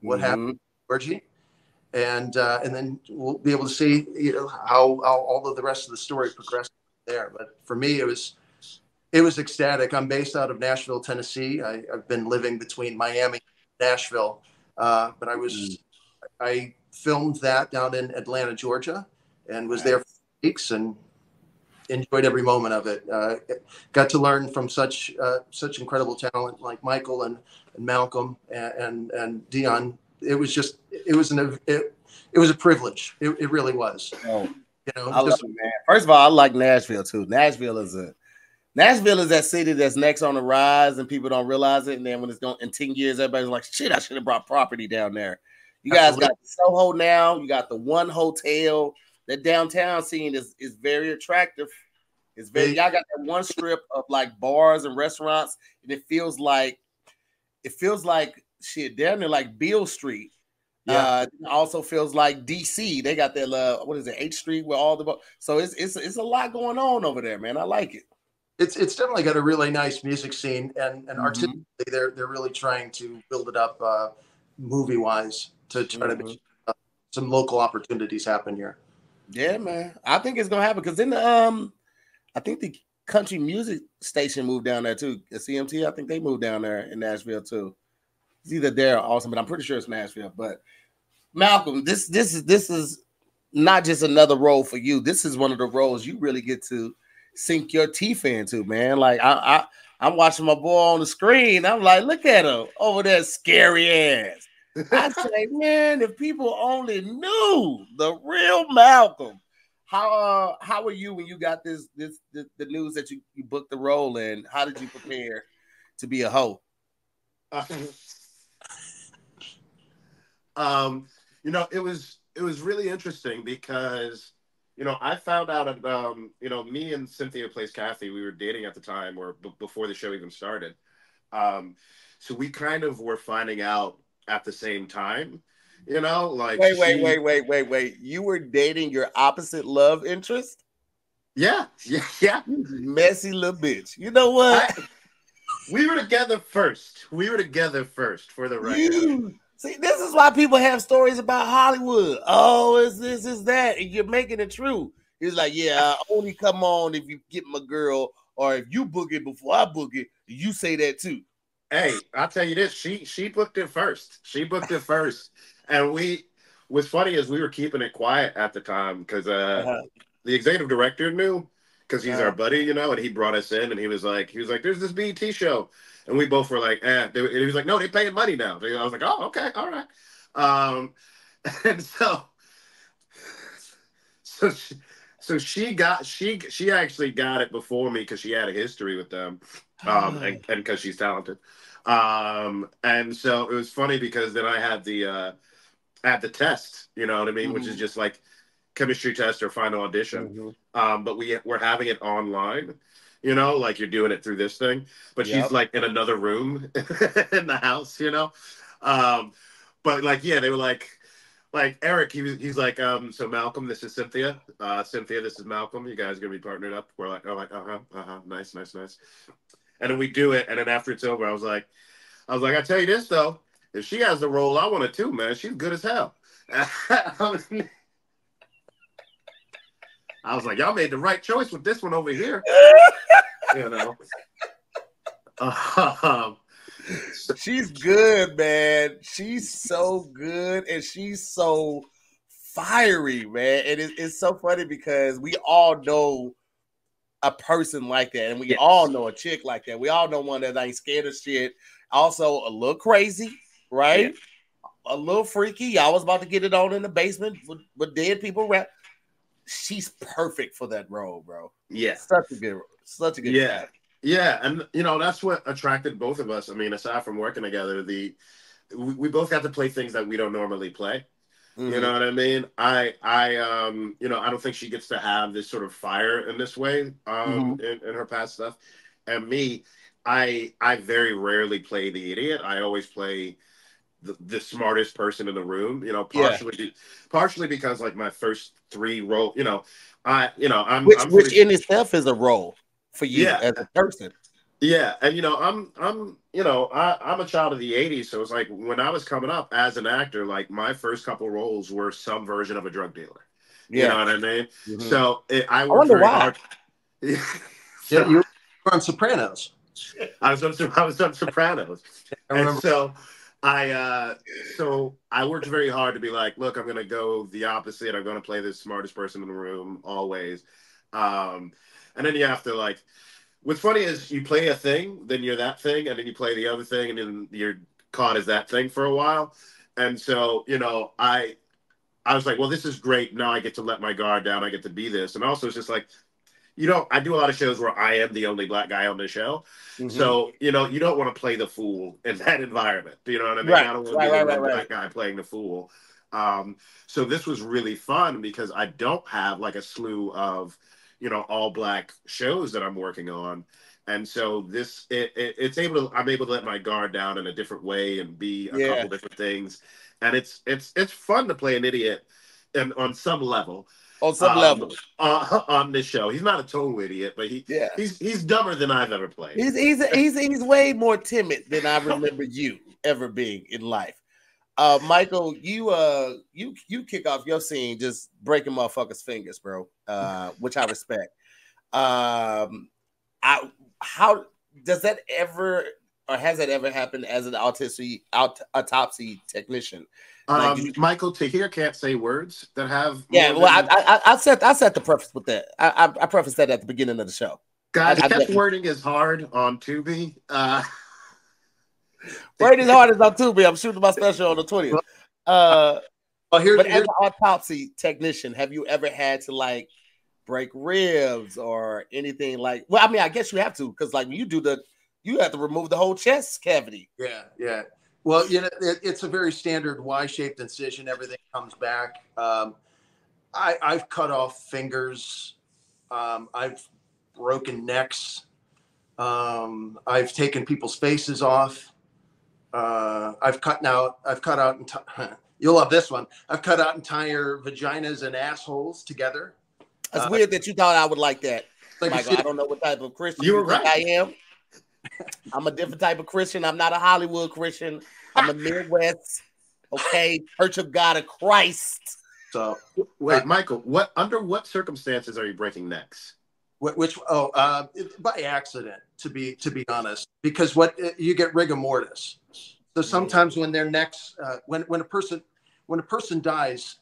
Speaker 2: what happens to Georgie, and then we'll be able to see how all of the rest of the story progresses there. But for me, it was ecstatic. I'm based out of Nashville, Tennessee. I've been living between Miami and Nashville, but I filmed that down in Atlanta, Georgia, and was there for weeks and enjoyed every moment of it. Got to learn from such incredible talent like Michael and Malcolm and Dion. It was a privilege. It really was.
Speaker 1: Oh, I love it, man. First of all, I like Nashville too. Nashville is that city that's next on the rise, and people don't realize it. And then when it's going in 10 years, everybody's like, "Shit, I should have brought property down there." You guys got Soho now. You got the one hotel. The downtown scene is very attractive. It's very. Y'all got that one strip of like bars and restaurants, and it feels like shit down there, like Beale Street. Yeah. It also feels like DC. They got that what is it, 8th Street where all the so it's a lot going on over there, man. I like it.
Speaker 2: It's definitely got a really nice music scene, and artistically, they're really trying to build it up movie wise to try to make some local opportunities happen here.
Speaker 1: Yeah, man. I think it's gonna happen because then I think the country music station moved down there too. The CMT, I think they moved down there in Nashville too. It's either there or Austin, but I'm pretty sure it's Nashville. But Malcolm, this is not just another role for you. This is one of the roles you really get to sink your teeth into, man. Like I'm watching my boy on the screen. I'm like, look at him over there, scary ass. I say, man, if people only knew the real Malcolm. How were you when you got the news that you booked the role in? How did you prepare to be a hoe?
Speaker 3: It was really interesting because I found out me and Cynthia plays Kathy, we were dating at the time or before the show even started. So we kind of were finding out at the same time, like
Speaker 1: wait. You were dating your opposite love interest?
Speaker 3: Yeah.
Speaker 1: Messy little bitch. You know what?
Speaker 3: We were together first for the record.
Speaker 1: See, this is why people have stories about Hollywood. Oh, is this, is that? And you're making it true. He's like, yeah, I only come on if you get my girl, or if you book it before I book it, you say that too.
Speaker 3: Hey, I'll tell you this. She booked it first. And what's funny is we were keeping it quiet at the time because the executive director knew because he's our buddy, and he brought us in and he was like, there's this BET show. And we both were like, and he was like, no, they paying money now. I was like, oh, okay, all right. And so she actually got it before me because she had a history with them, and because she's talented. And so it was funny because then I had the test, you know what I mean, which is just like chemistry test or final audition. But we're having it online. Like you're doing it through this thing, but she's like in another room in the house, but like, yeah, they were like Eric, he's like, so Malcolm, this is Cynthia. Cynthia, this is Malcolm. You guys are going to be partnered up. We're like, nice. And then we do it. And then after it's over, I was like, I tell you this though, if she has the role, I want it too, man. She's good as hell. I was like, y'all made the right choice with this one over here.
Speaker 1: She's good, man. She's so good, and she's so fiery, man. And it's so funny because we all know a person like that, and we all know a chick like that. We all know one that ain't scared of shit. Also, a little crazy, right? A little freaky. I was about to get it on in the basement with dead people rap. She's perfect for that role, bro.
Speaker 3: Yeah.
Speaker 1: Such a good
Speaker 3: guy. Yeah, and that's what attracted both of us. I mean, aside from working together, we both got to play things that we don't normally play. You know what I mean? You know, I don't think she gets to have this sort of fire in this way in her past stuff. And me, I very rarely play the idiot. I always play the smartest person in the room. You know, partially because like my first 3 role, you know,
Speaker 1: which in itself is a role for you as a person.
Speaker 3: Yeah, and you know, I'm a child of the '80s, so it's like when I was coming up as an actor, like my first couple roles were some version of a drug dealer. You know what I mean? So I worked very hard.
Speaker 2: So you were on Sopranos.
Speaker 3: I was on Sopranos, and so I worked very hard to be like, look, I'm gonna go the opposite. I'm gonna play the smartest person in the room always, and then you have to like. What's funny is you play a thing, then you're that thing, and then you play the other thing, and then you're caught as that thing for a while. And so, you know, I was like, well, this is great. Now I get to let my guard down. I get to be this. And also it's just like, you know, I do a lot of shows where I am the only black guy on the show. So, you know, you don't want to play the fool in that environment. Do you know what I mean? I don't want to be the black guy playing the fool. So this was really fun because I don't have like a slew of, you know, all black shows that I'm working on. And so this, I'm able to let my guard down in a different way and be a couple different things. And it's fun to play an idiot and on some level.
Speaker 1: On some level.
Speaker 3: On this show. He's not a total idiot, but he's dumber than I've ever played.
Speaker 1: He's way more timid than I remember you ever being in life. Michael, you kick off your scene just breaking motherfuckers' fingers, bro. Which I respect. How does that ever, or has that ever happened as an autopsy technician? Like
Speaker 3: Michael, Tahir can't say words that have.
Speaker 1: Yeah, well, I set the preface with that. I prefaced that at the beginning of the show.
Speaker 3: Guys, catch wording is hard on Tubi.
Speaker 1: Wording is hard as on Tubi. I'm shooting my special on the 20th. But as an autopsy technician, have you ever had to like break ribs or anything like? Well, I mean, I guess you have to because like when you have to remove the whole chest cavity.
Speaker 2: Yeah. Well, you know, it's a very standard Y-shaped incision. Everything comes back. I've cut off fingers. I've broken necks. I've taken people's faces off. I've cut out. You'll love this one. I've cut out entire vaginas and assholes together.
Speaker 1: It's weird that you thought I would like that, Michael. I don't know what type of Christian you think I am. I'm a different type of Christian. I'm not a Hollywood Christian. I'm a Midwest, Church of God of Christ.
Speaker 3: So wait, Michael, under what circumstances are you breaking necks?
Speaker 2: By accident, to be honest, because you get rigor mortis. So sometimes when their necks, when a person dies,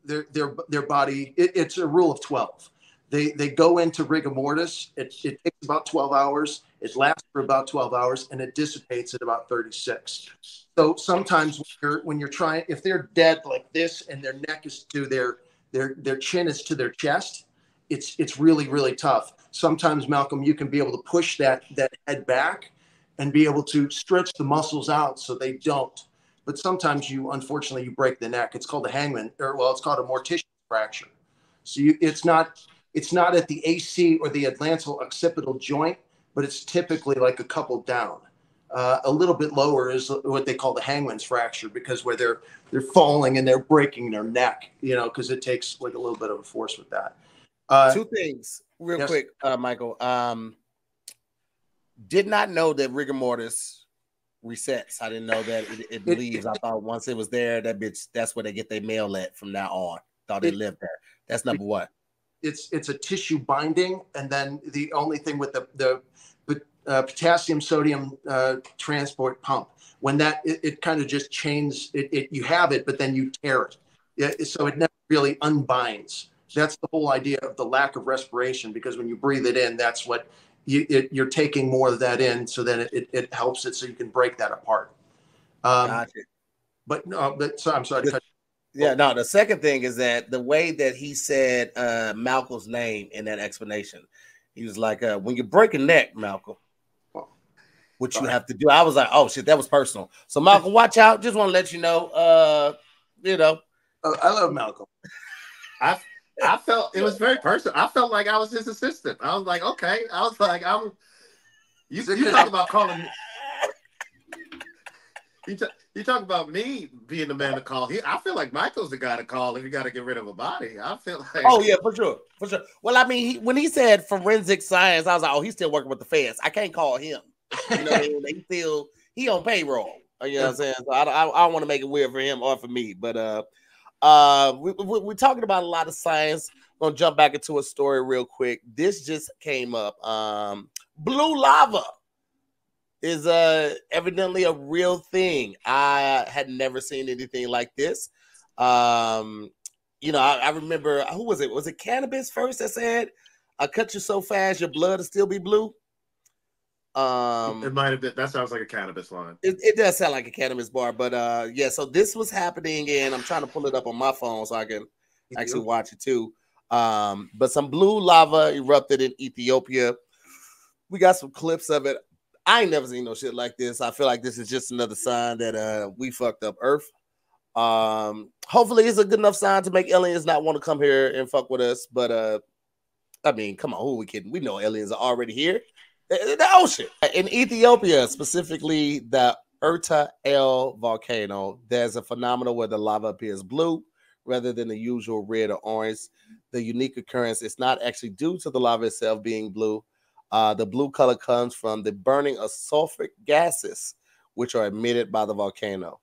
Speaker 2: their body, it's a rule of 12. They go into rigor mortis. It takes about 12 hours. It lasts for about 12 hours, and it dissipates at about 36. So sometimes when you're trying, if they're dead like this and their neck is to their chin is to their chest, it's really, really tough. Sometimes, Malcolm, you can be able to push that head back and be able to stretch the muscles out so they don't. But sometimes unfortunately, you break the neck. It's called a hangman, it's called a mortician fracture. So it's not at the AC or the atlantal occipital joint, but it's typically like a couple down. A little bit lower is what they call the hangman's fracture, because where they're falling and they're breaking their neck, because it takes like a little bit of a force with that.
Speaker 1: Two things real quick, Michael. Did not know that rigor mortis resets. I didn't know that it leaves. I thought once it was there, that's where they get their mail at from now on. Thought they lived there. That's number one.
Speaker 2: It's a tissue binding, and then the only thing with the potassium sodium transport pump, when it kind of just changes it, you have it, but then you tear it. So it never really unbinds. That's the whole idea of the lack of respiration, because when you breathe it in, that's what you're taking more of that in, so then it helps it so you can break that apart.
Speaker 1: Gotcha.
Speaker 2: So I'm sorry to cut.
Speaker 1: Yeah, no, the second thing is that the way that he said Malcolm's name in that explanation, he was like, when you break a neck, Malcolm, what you have to do. I was like, oh shit, that was personal. So Malcolm, watch out. Just want to let you know,
Speaker 2: Oh, I love Malcolm.
Speaker 3: I felt it was very personal. I felt like I was his assistant. I was like, okay. I was like, you talk about calling me. You talk about me being the man to call. I feel like Michael's the guy to call if you got to get rid of a body. I feel like.
Speaker 1: Oh yeah, for sure. Well, I mean, when he said forensic science, I was like, oh, he's still working with the feds. I can't call him. You know, he on payroll. You know what I'm saying? So I don't want to make it weird for him or for me. But we're talking about a lot of science. I'm gonna jump back into a story real quick. This just came up. Blue lava is evidently a real thing. I had never seen anything like this. I remember, who was it? Was it Cannabis first that said, "I cut you so fast, your blood will still be blue"?
Speaker 3: It might have been. That sounds like a Cannabis line.
Speaker 1: It does sound like a Cannabis bar, but yeah. So this was happening, and I'm trying to pull it up on my phone so I can actually watch it too. But some blue lava erupted in Ethiopia. We got some clips of it. I ain't never seen no shit like this. I feel like this is just another sign that we fucked up Earth. Hopefully it's a good enough sign to make aliens not want to come here and fuck with us. But I mean, come on, who are we kidding? We know aliens are already here. The ocean. In Ethiopia, specifically the Erta El volcano, there's a phenomenon where the lava appears blue rather than the usual red or orange. The unique occurrence is not actually due to the lava itself being blue. The blue color comes from the burning of sulfuric gases, which are emitted by the volcano.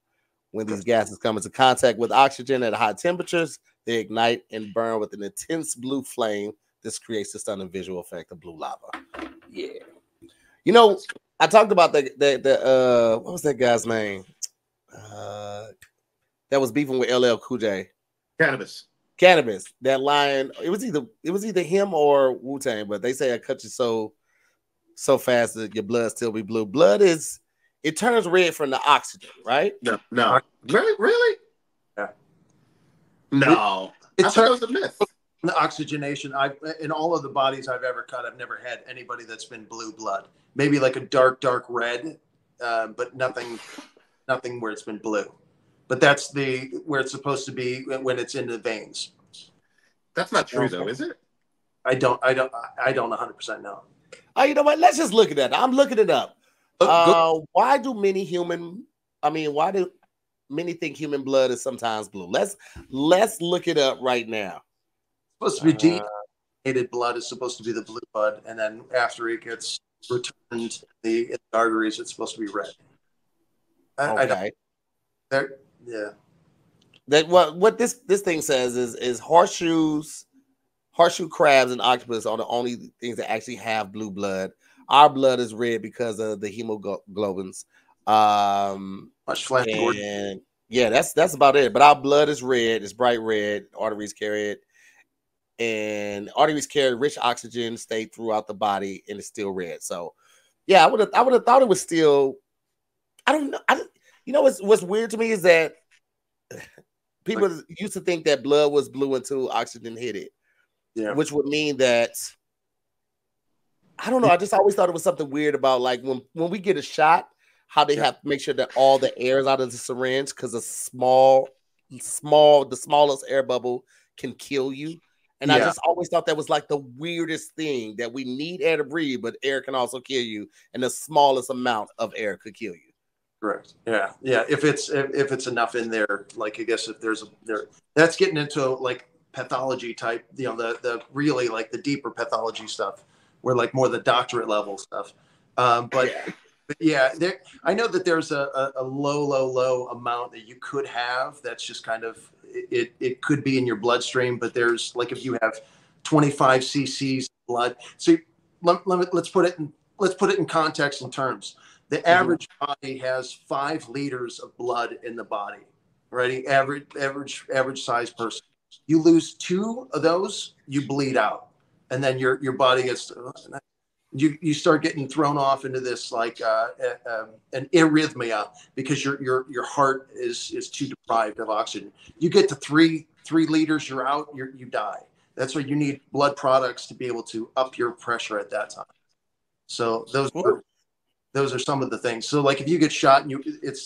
Speaker 1: When these gases come into contact with oxygen at high temperatures, they ignite and burn with an intense blue flame. This creates the stunning visual effect of blue lava. Yeah. You know, I talked about the what was that guy's name? That was beefing with LL Cool J.
Speaker 3: Cannabis.
Speaker 1: That line. It was either him or Wu-Tang, but they say I cut you so fast that your blood still be blue. Blood it turns red from the oxygen, right?
Speaker 3: No. Really?
Speaker 2: Yeah.
Speaker 3: No. I thought it was a myth.
Speaker 2: The oxygenation. In all of the bodies I've ever cut, I've never had anybody that's been blue blood. Maybe like a dark red, but nothing where it's been blue. But that's where it's supposed to be when it's in the veins.
Speaker 3: That's not true though, is it?
Speaker 2: I don't 100% know.
Speaker 1: Oh, you know what? Let's just look at that. I'm looking it up. Why do many think human blood is sometimes blue? Let's look it up right now.
Speaker 2: It's supposed to be dehydrated blood is supposed to be the blue blood, and then after it gets returned in the arteries, it's supposed to be red.
Speaker 1: Okay.
Speaker 2: Yeah.
Speaker 1: That what this thing says is horseshoe crabs and octopus are the only things that actually have blue blood. Our blood is red because of the hemoglobins. And yeah, that's about it. But our blood is red. It's bright red. Arteries carry it, and arteries carry rich oxygen, stay throughout the body, and it's still red. So, yeah, I would have thought it was still. I don't know. You know what's weird to me is that people used to think that blood was blue until oxygen hit it. Yeah, which would mean that I don't know. I just always thought it was something weird about like when we get a shot, how they have to make sure that all the air is out of the syringe because the smallest air bubble can kill you. And I just always thought that was like the weirdest thing, that we need air to breathe, but air can also kill you, and the smallest amount of air could kill you.
Speaker 2: Correct. Yeah. If it's enough in there, like I guess if there's that's getting into like pathology type, the really like the deeper pathology stuff, where like more the doctorate level stuff. But yeah, I know that there's a low amount that you could have. That's just kind of it could be in your bloodstream, but there's like if you have 25 cc's blood. So let's put it in context and terms. The average body has 5 liters of blood in the body, right? Average size person. You lose 2 of those, you bleed out, and then your body gets you start getting thrown off into this like an arrhythmia because your heart is too deprived of oxygen. You get to 3 liters, you're out, you die. That's why you need blood products to be able to up your pressure at that time. So those are some of the things. So like if you get shot and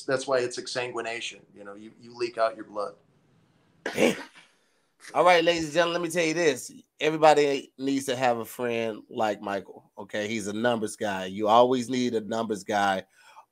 Speaker 2: that's why it's exsanguination. You leak out your blood.
Speaker 1: Damn. All right, ladies and gentlemen, let me tell you this. Everybody needs to have a friend like Michael. Okay, he's a numbers guy. You always need a numbers guy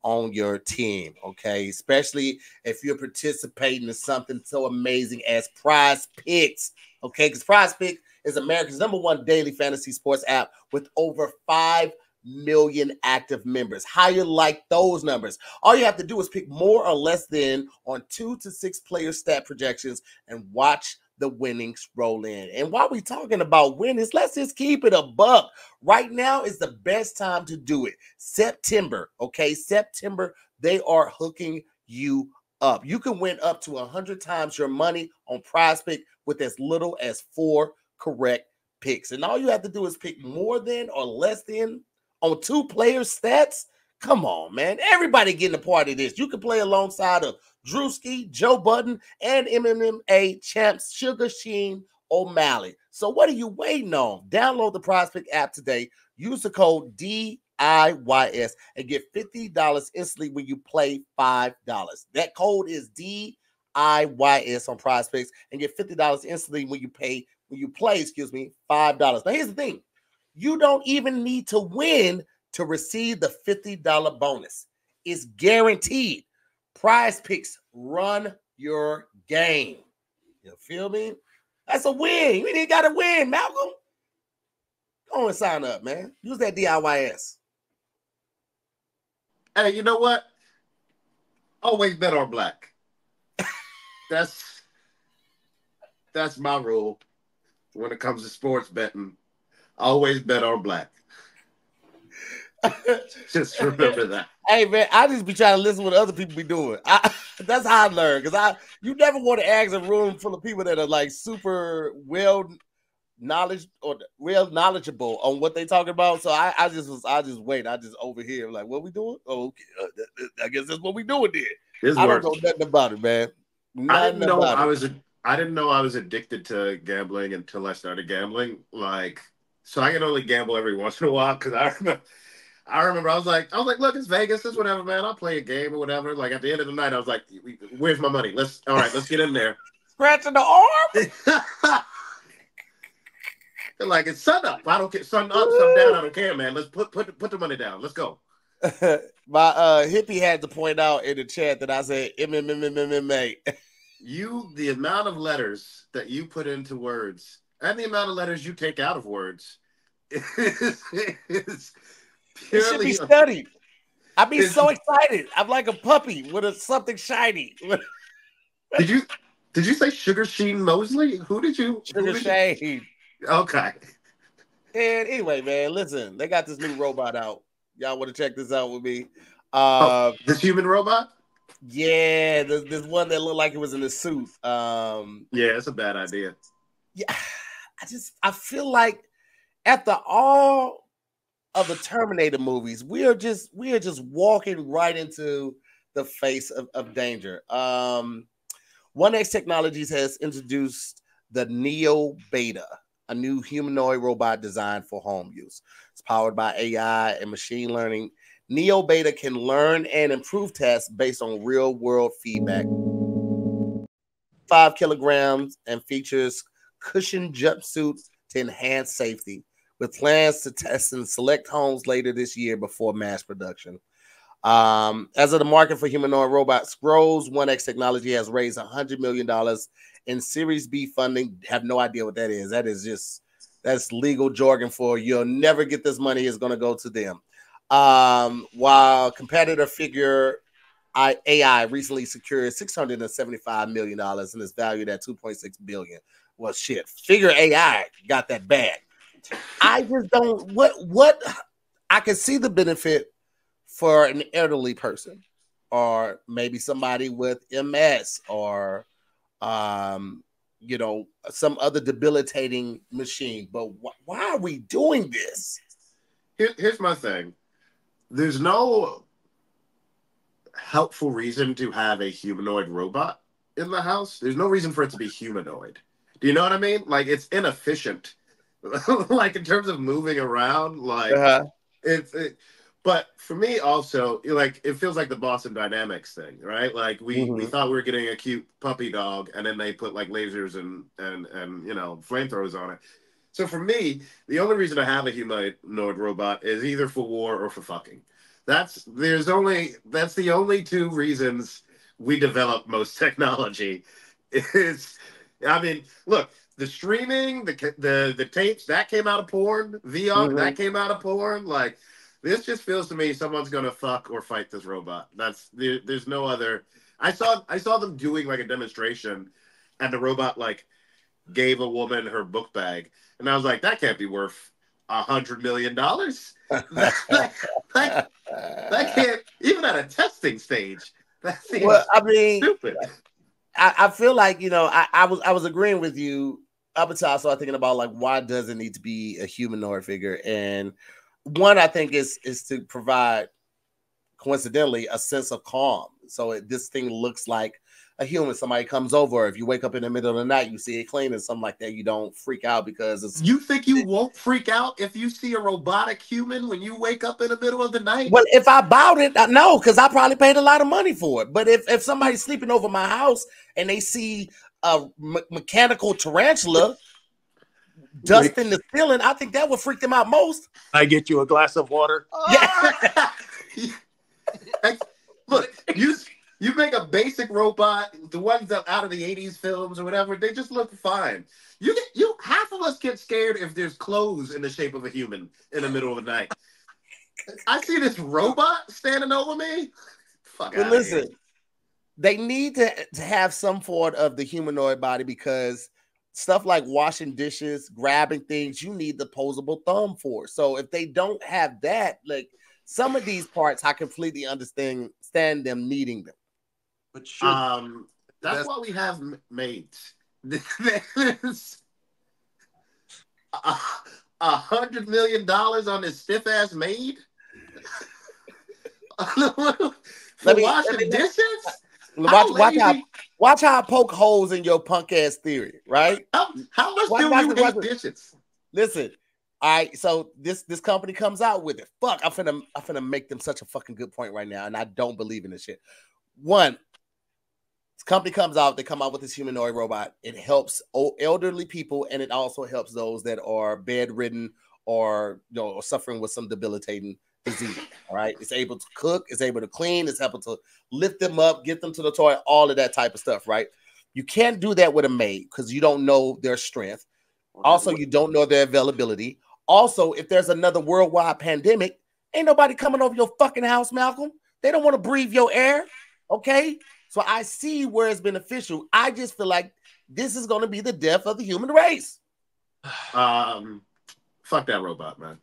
Speaker 1: on your team. Okay, especially if you're participating in something so amazing as Prize Picks. Okay, because Prize Pick is America's #1 daily fantasy sports app with over 5 million active members. How you like those numbers? All you have to do is pick more or less than on 2 to 6 player stat projections and watch the winnings roll in. And while we talking about winnings, let's just keep it a buck. Right now is the best time to do it. September, okay? September, they are hooking you up. You can win up to 100 times your money on Prize Pick with as little as 4 correct picks. And all you have to do is pick more than or less than on 2 players' stats. Come on, man. Everybody getting a part of this. You can play alongside of Drewski, Joe Budden, and MMA champs Sugar Sheen O'Malley. So what are you waiting on? Download the Prize Pick app today. Use the code DIYS and get $50 instantly when you play $5. That code is DIYS on Prize Picks and get $50 instantly when you play $5. Now here's the thing. You don't even need to win to receive the $50 bonus. It's guaranteed. Prize Picks run your game. You feel me? That's a win. You ain't got to win, Malcolm. Go and sign up, man. Use that DIYS.
Speaker 3: Hey, you know what? Always bet on black. That's my rule when it comes to sports betting. Always bet on black. Just remember that.
Speaker 1: Hey man, I just be trying to listen to what other people be doing. That's how I learn, because you never want to ask a room full of people that are like super knowledgeable on what they talking about. So I just wait. I just overhear like, what we doing? Oh, okay. I guess that's what we doing there. I don't know nothing about it, man.
Speaker 3: I didn't know I was addicted to gambling until I started gambling. Like, so I can only gamble every once in a while because I remember I was like, look, it's Vegas, it's whatever, man. I'll play a game or whatever. Like at the end of the night, I was like, where's my money? Let's get in there.
Speaker 1: Scratching the arm.
Speaker 3: Like it's sun up. I don't care. Sun up, sun down. I don't care, man. Let's put the money down. Let's go.
Speaker 1: My hippie had to point out in the chat that I said MMA.
Speaker 3: The amount of letters that you put into words and the amount of letters you take out of words is
Speaker 1: it should be studied. I'd be so excited. I'm like a puppy with something shiny.
Speaker 3: Did you say Sugar Sheen Mosley? Who did you?
Speaker 1: Sugar Sheen.
Speaker 3: Okay.
Speaker 1: And anyway, man, listen, they got this new robot out. Y'all want to check this out with me?
Speaker 3: This human robot?
Speaker 1: Yeah, there's one that looked like it was in a suit.
Speaker 3: Yeah, it's a bad idea.
Speaker 1: Yeah, I feel like after all of the Terminator movies, we are just walking right into the face of danger. 1X Technologies has introduced the Neo Beta, a new humanoid robot designed for home use. It's powered by AI and machine learning. Neo Beta can learn and improve tasks based on real-world feedback. 5 kilograms and features cushioned jumpsuits to enhance safety, with plans to test in select homes later this year before mass production. As of the market for humanoid robots grows, 1X Technology has raised $100 million in Series B funding. Have no idea what that is. That's legal jargon for you'll never get this money. Is going to go to them. While competitor Figure AI recently secured $675 million and is valued at $2.6 billion. Well, shit, Figure AI got that bag. I just don't. What I can see the benefit for an elderly person, or maybe somebody with MS, or some other debilitating machine. But why are we doing this?
Speaker 3: Here's my thing. There's no helpful reason to have a humanoid robot in the house. There's no reason for it to be humanoid. Do you know what I mean? Like, it's inefficient. Like, in terms of moving around, like, But for me, also, like it feels like the Boston Dynamics thing, right? Like we thought we were getting a cute puppy dog, and then they put like lasers and flamethrowers on it. So for me, the only reason I have a humanoid robot is either for war or for fucking. That's the only two reasons we develop most technology. Is I mean, look, the streaming, the tapes that came out of porn, VR that came out of porn. Like this just feels to me someone's gonna fuck or fight this robot. There's no other. I saw them doing like a demonstration, and the robot like gave a woman her book bag, and I was like, that can't be worth $100 million. that can't, even at a testing stage. That seems stupid.
Speaker 1: I feel like, you know, I was agreeing with you up until I started thinking about like, why does it need to be a humanoid figure? And one, I think is to provide, coincidentally, a sense of calm. So this thing looks like a human. Somebody comes over. If you wake up in the middle of the night, you see it clean and something like that, you don't freak out because it's.
Speaker 3: You think you won't freak out if you see a robotic human when you wake up in the middle of the night?
Speaker 1: Well, if I bought it, no, because I probably paid a lot of money for it. But if somebody's sleeping over my house and they see a mechanical tarantula dust in the ceiling, I think that would freak them out most.
Speaker 10: I get you a glass of water.
Speaker 1: Yeah.
Speaker 3: Look, you make a basic robot, the ones that out of the 80s films or whatever, they just look fine. You half of us get scared if there's clothes in the shape of a human in the middle of the night. I see this robot standing over me. Fuck
Speaker 1: But listen, they need to have some form of the humanoid body because stuff like washing dishes, grabbing things, you need the posable thumb for. So if they don't have that, like some of these parts, I completely understand them needing them.
Speaker 2: But
Speaker 3: that's why we have maids. There's $100 million on this stiff ass maid for washing dishes.
Speaker 1: Watch how I poke holes in your punk ass theory, right?
Speaker 3: How much do you hate dishes?
Speaker 1: Listen, all right. So this company comes out with it. Fuck, I'm finna make them such a fucking good point right now, and I don't believe in this shit. One. Company comes out, they come out with this humanoid robot. It helps elderly people, and it also helps those that are bedridden or suffering with some debilitating disease. All right, it's able to cook, it's able to clean, it's able to lift them up, get them to the toilet, all of that type of stuff. Right? You can't do that with a maid because you don't know their strength. Also, you don't know their availability. Also, if there's another worldwide pandemic, ain't nobody coming over your fucking house, Malcolm. They don't want to breathe your air. Okay. So I see where it's beneficial. I just feel like this is going to be the death of the human race.
Speaker 3: Fuck that robot, man.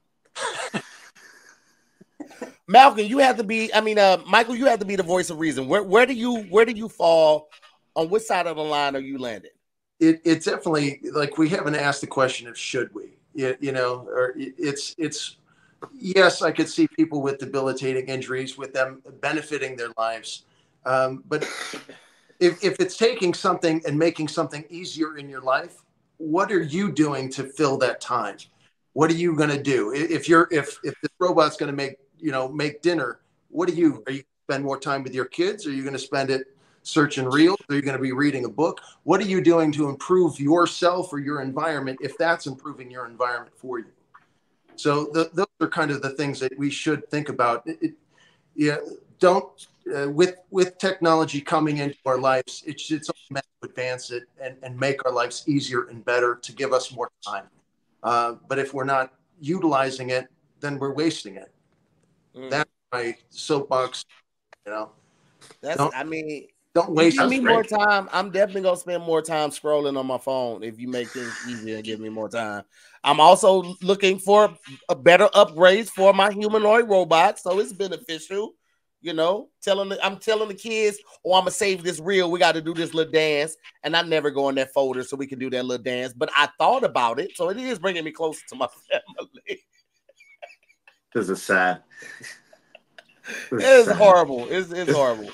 Speaker 1: Malcolm, you have to be. I mean, Michael, you have to be the voice of reason. Where do you fall? On which side of the line are you landing?
Speaker 2: It's definitely like we haven't asked the question of should we? Or it's. Yes, I could see people with debilitating injuries with them benefiting their lives. But if it's taking something and making something easier in your life, what are you doing to fill that time? What are you going to do? If this robot's going to make dinner, are you spend more time with your kids? Are you going to spend it searching reels? Are you going to be reading a book? What are you doing to improve yourself or your environment if that's improving your environment for you? So those are kind of the things that we should think about. With technology coming into our lives, it's only meant to advance it and make our lives easier and better to give us more time. But if we're not utilizing it, then we're wasting it. That's my soapbox. Don't waste.
Speaker 1: Give me more time. I'm definitely gonna spend more time scrolling on my phone if you make things easier and give me more time. I'm also looking for a better upgrades for my humanoid robot, so it's beneficial. I'm telling the kids, I'm gonna save this reel. We got to do this little dance, and I never go in that folder so we can do that little dance. But I thought about it, so it is bringing me closer to my family.
Speaker 3: This is sad.
Speaker 1: It's horrible. It's horrible.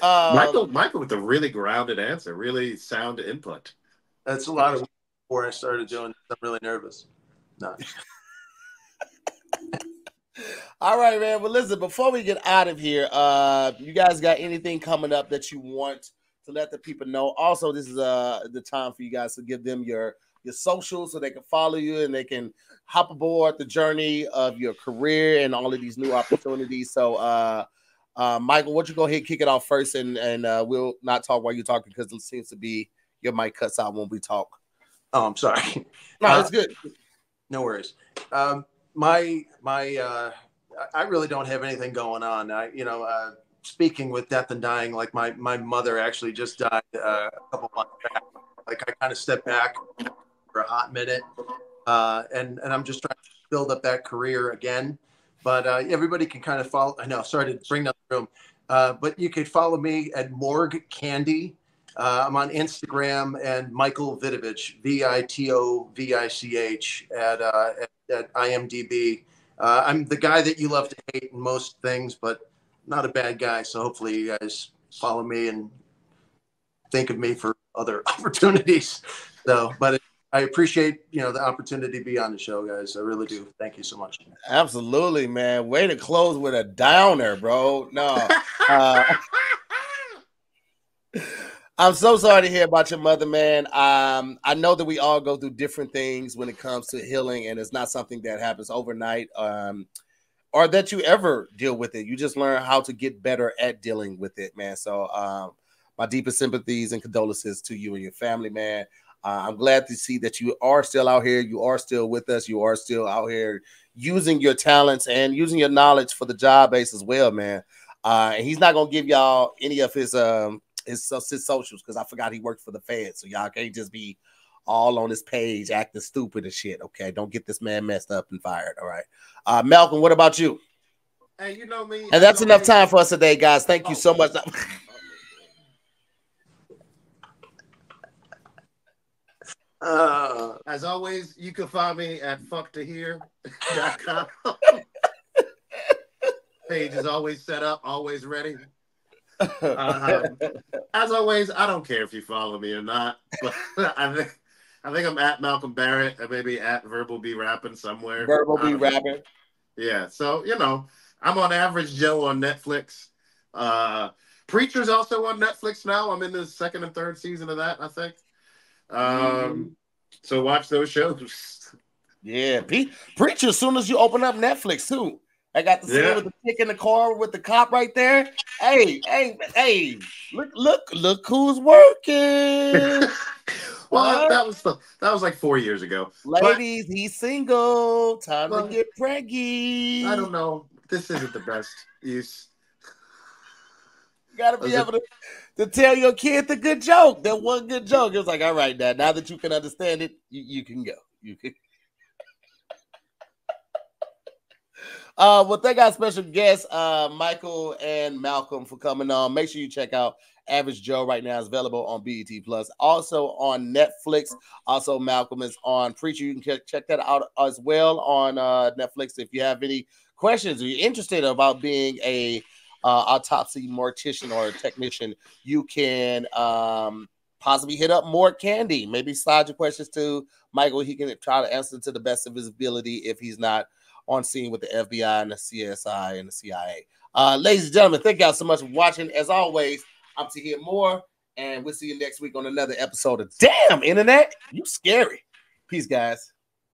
Speaker 3: Michael with a really grounded answer, really sound input.
Speaker 2: That's a lot of before I started doing this. I'm really nervous. No.
Speaker 1: All right, man. Well, listen, before we get out of here, you guys got anything coming up that you want to let the people know? Also, this is the time for you guys to give them your socials so they can follow you and they can hop aboard the journey of your career and all of these new opportunities. So, Michael, why don't you go ahead and kick it off first, and we'll not talk while you're talking because it seems to be your mic cuts out when we talk.
Speaker 2: Oh, I'm sorry.
Speaker 1: No, it's good.
Speaker 2: No worries. I really don't have anything going on. Speaking with death and dying, like my mother actually just died a couple months back. Like I kind of stepped back for a hot minute, and I'm just trying to build up that career again. But everybody can kind of follow. I know, sorry to bring down the room, but you could follow me at Morgue Candy. I'm on Instagram, and Michael Vitovich, Vitovich at IMDb. I'm the guy that you love to hate in most things, but not a bad guy. So hopefully you guys follow me and think of me for other opportunities. So, but I appreciate, the opportunity to be on the show, guys. I really do. Thank you so much.
Speaker 1: Absolutely, man. Way to close with a downer, bro. No. I'm so sorry to hear about your mother, man. I know that we all go through different things when it comes to healing, and it's not something that happens overnight, or that you ever deal with it. You just learn how to get better at dealing with it, man. So my deepest sympathies and condolences to you and your family, man. I'm glad to see that you are still out here. You are still with us. You are still out here using your talents and using your knowledge for the job base as well, man. And he's not going to give y'all any of his socials because I forgot he worked for the Fed. So y'all can't just be all on his page acting stupid and shit. Okay, don't get this man messed up and fired. All right, Malcolm, what about you?
Speaker 3: Hey, you know me.
Speaker 1: And that's enough time for us today, guys. Thank you so much.
Speaker 3: As always, you can find me at fucktohear.com. Page is always set up, always ready. As always, I don't care if you follow me or not, but I think I'm at Malcolm Barrett and maybe at Verbal Be Rapping somewhere.
Speaker 1: Verbal Be Rapping.
Speaker 3: Yeah, so I'm on Average Joe on Netflix. Preacher's also on Netflix now. I'm in the second and third season of that, I think. So watch those shows.
Speaker 1: Yeah, Preacher. As soon as you open up Netflix, too. I got the scene with the chick in the car with the cop right there. Hey! Look who's working.
Speaker 3: Well, that was like 4 years ago.
Speaker 1: Ladies, he's single. Time to get preggy.
Speaker 3: I don't know. This isn't the best use.
Speaker 1: You gotta be able to tell your kid the good joke. That one good joke. It was like, all right, now that you can understand it, you can go. You can. Well, thank our special guests, Michael and Malcolm, for coming on. Make sure you check out Average Joe right now. It's available on BET Plus, also on Netflix. Also, Malcolm is on Preacher. You can check that out as well on Netflix. If you have any questions or you're interested about being a autopsy mortician or a technician, you can possibly hit up More Candy. Maybe slide your questions to Michael. He can try to answer to the best of his ability if he's not on scene with the FBI and the CSI and the CIA. Ladies and gentlemen, thank y'all so much for watching. As always, I'm to hear more, and we'll see you next week on another episode of Damn Internet, You Scary. Peace, guys.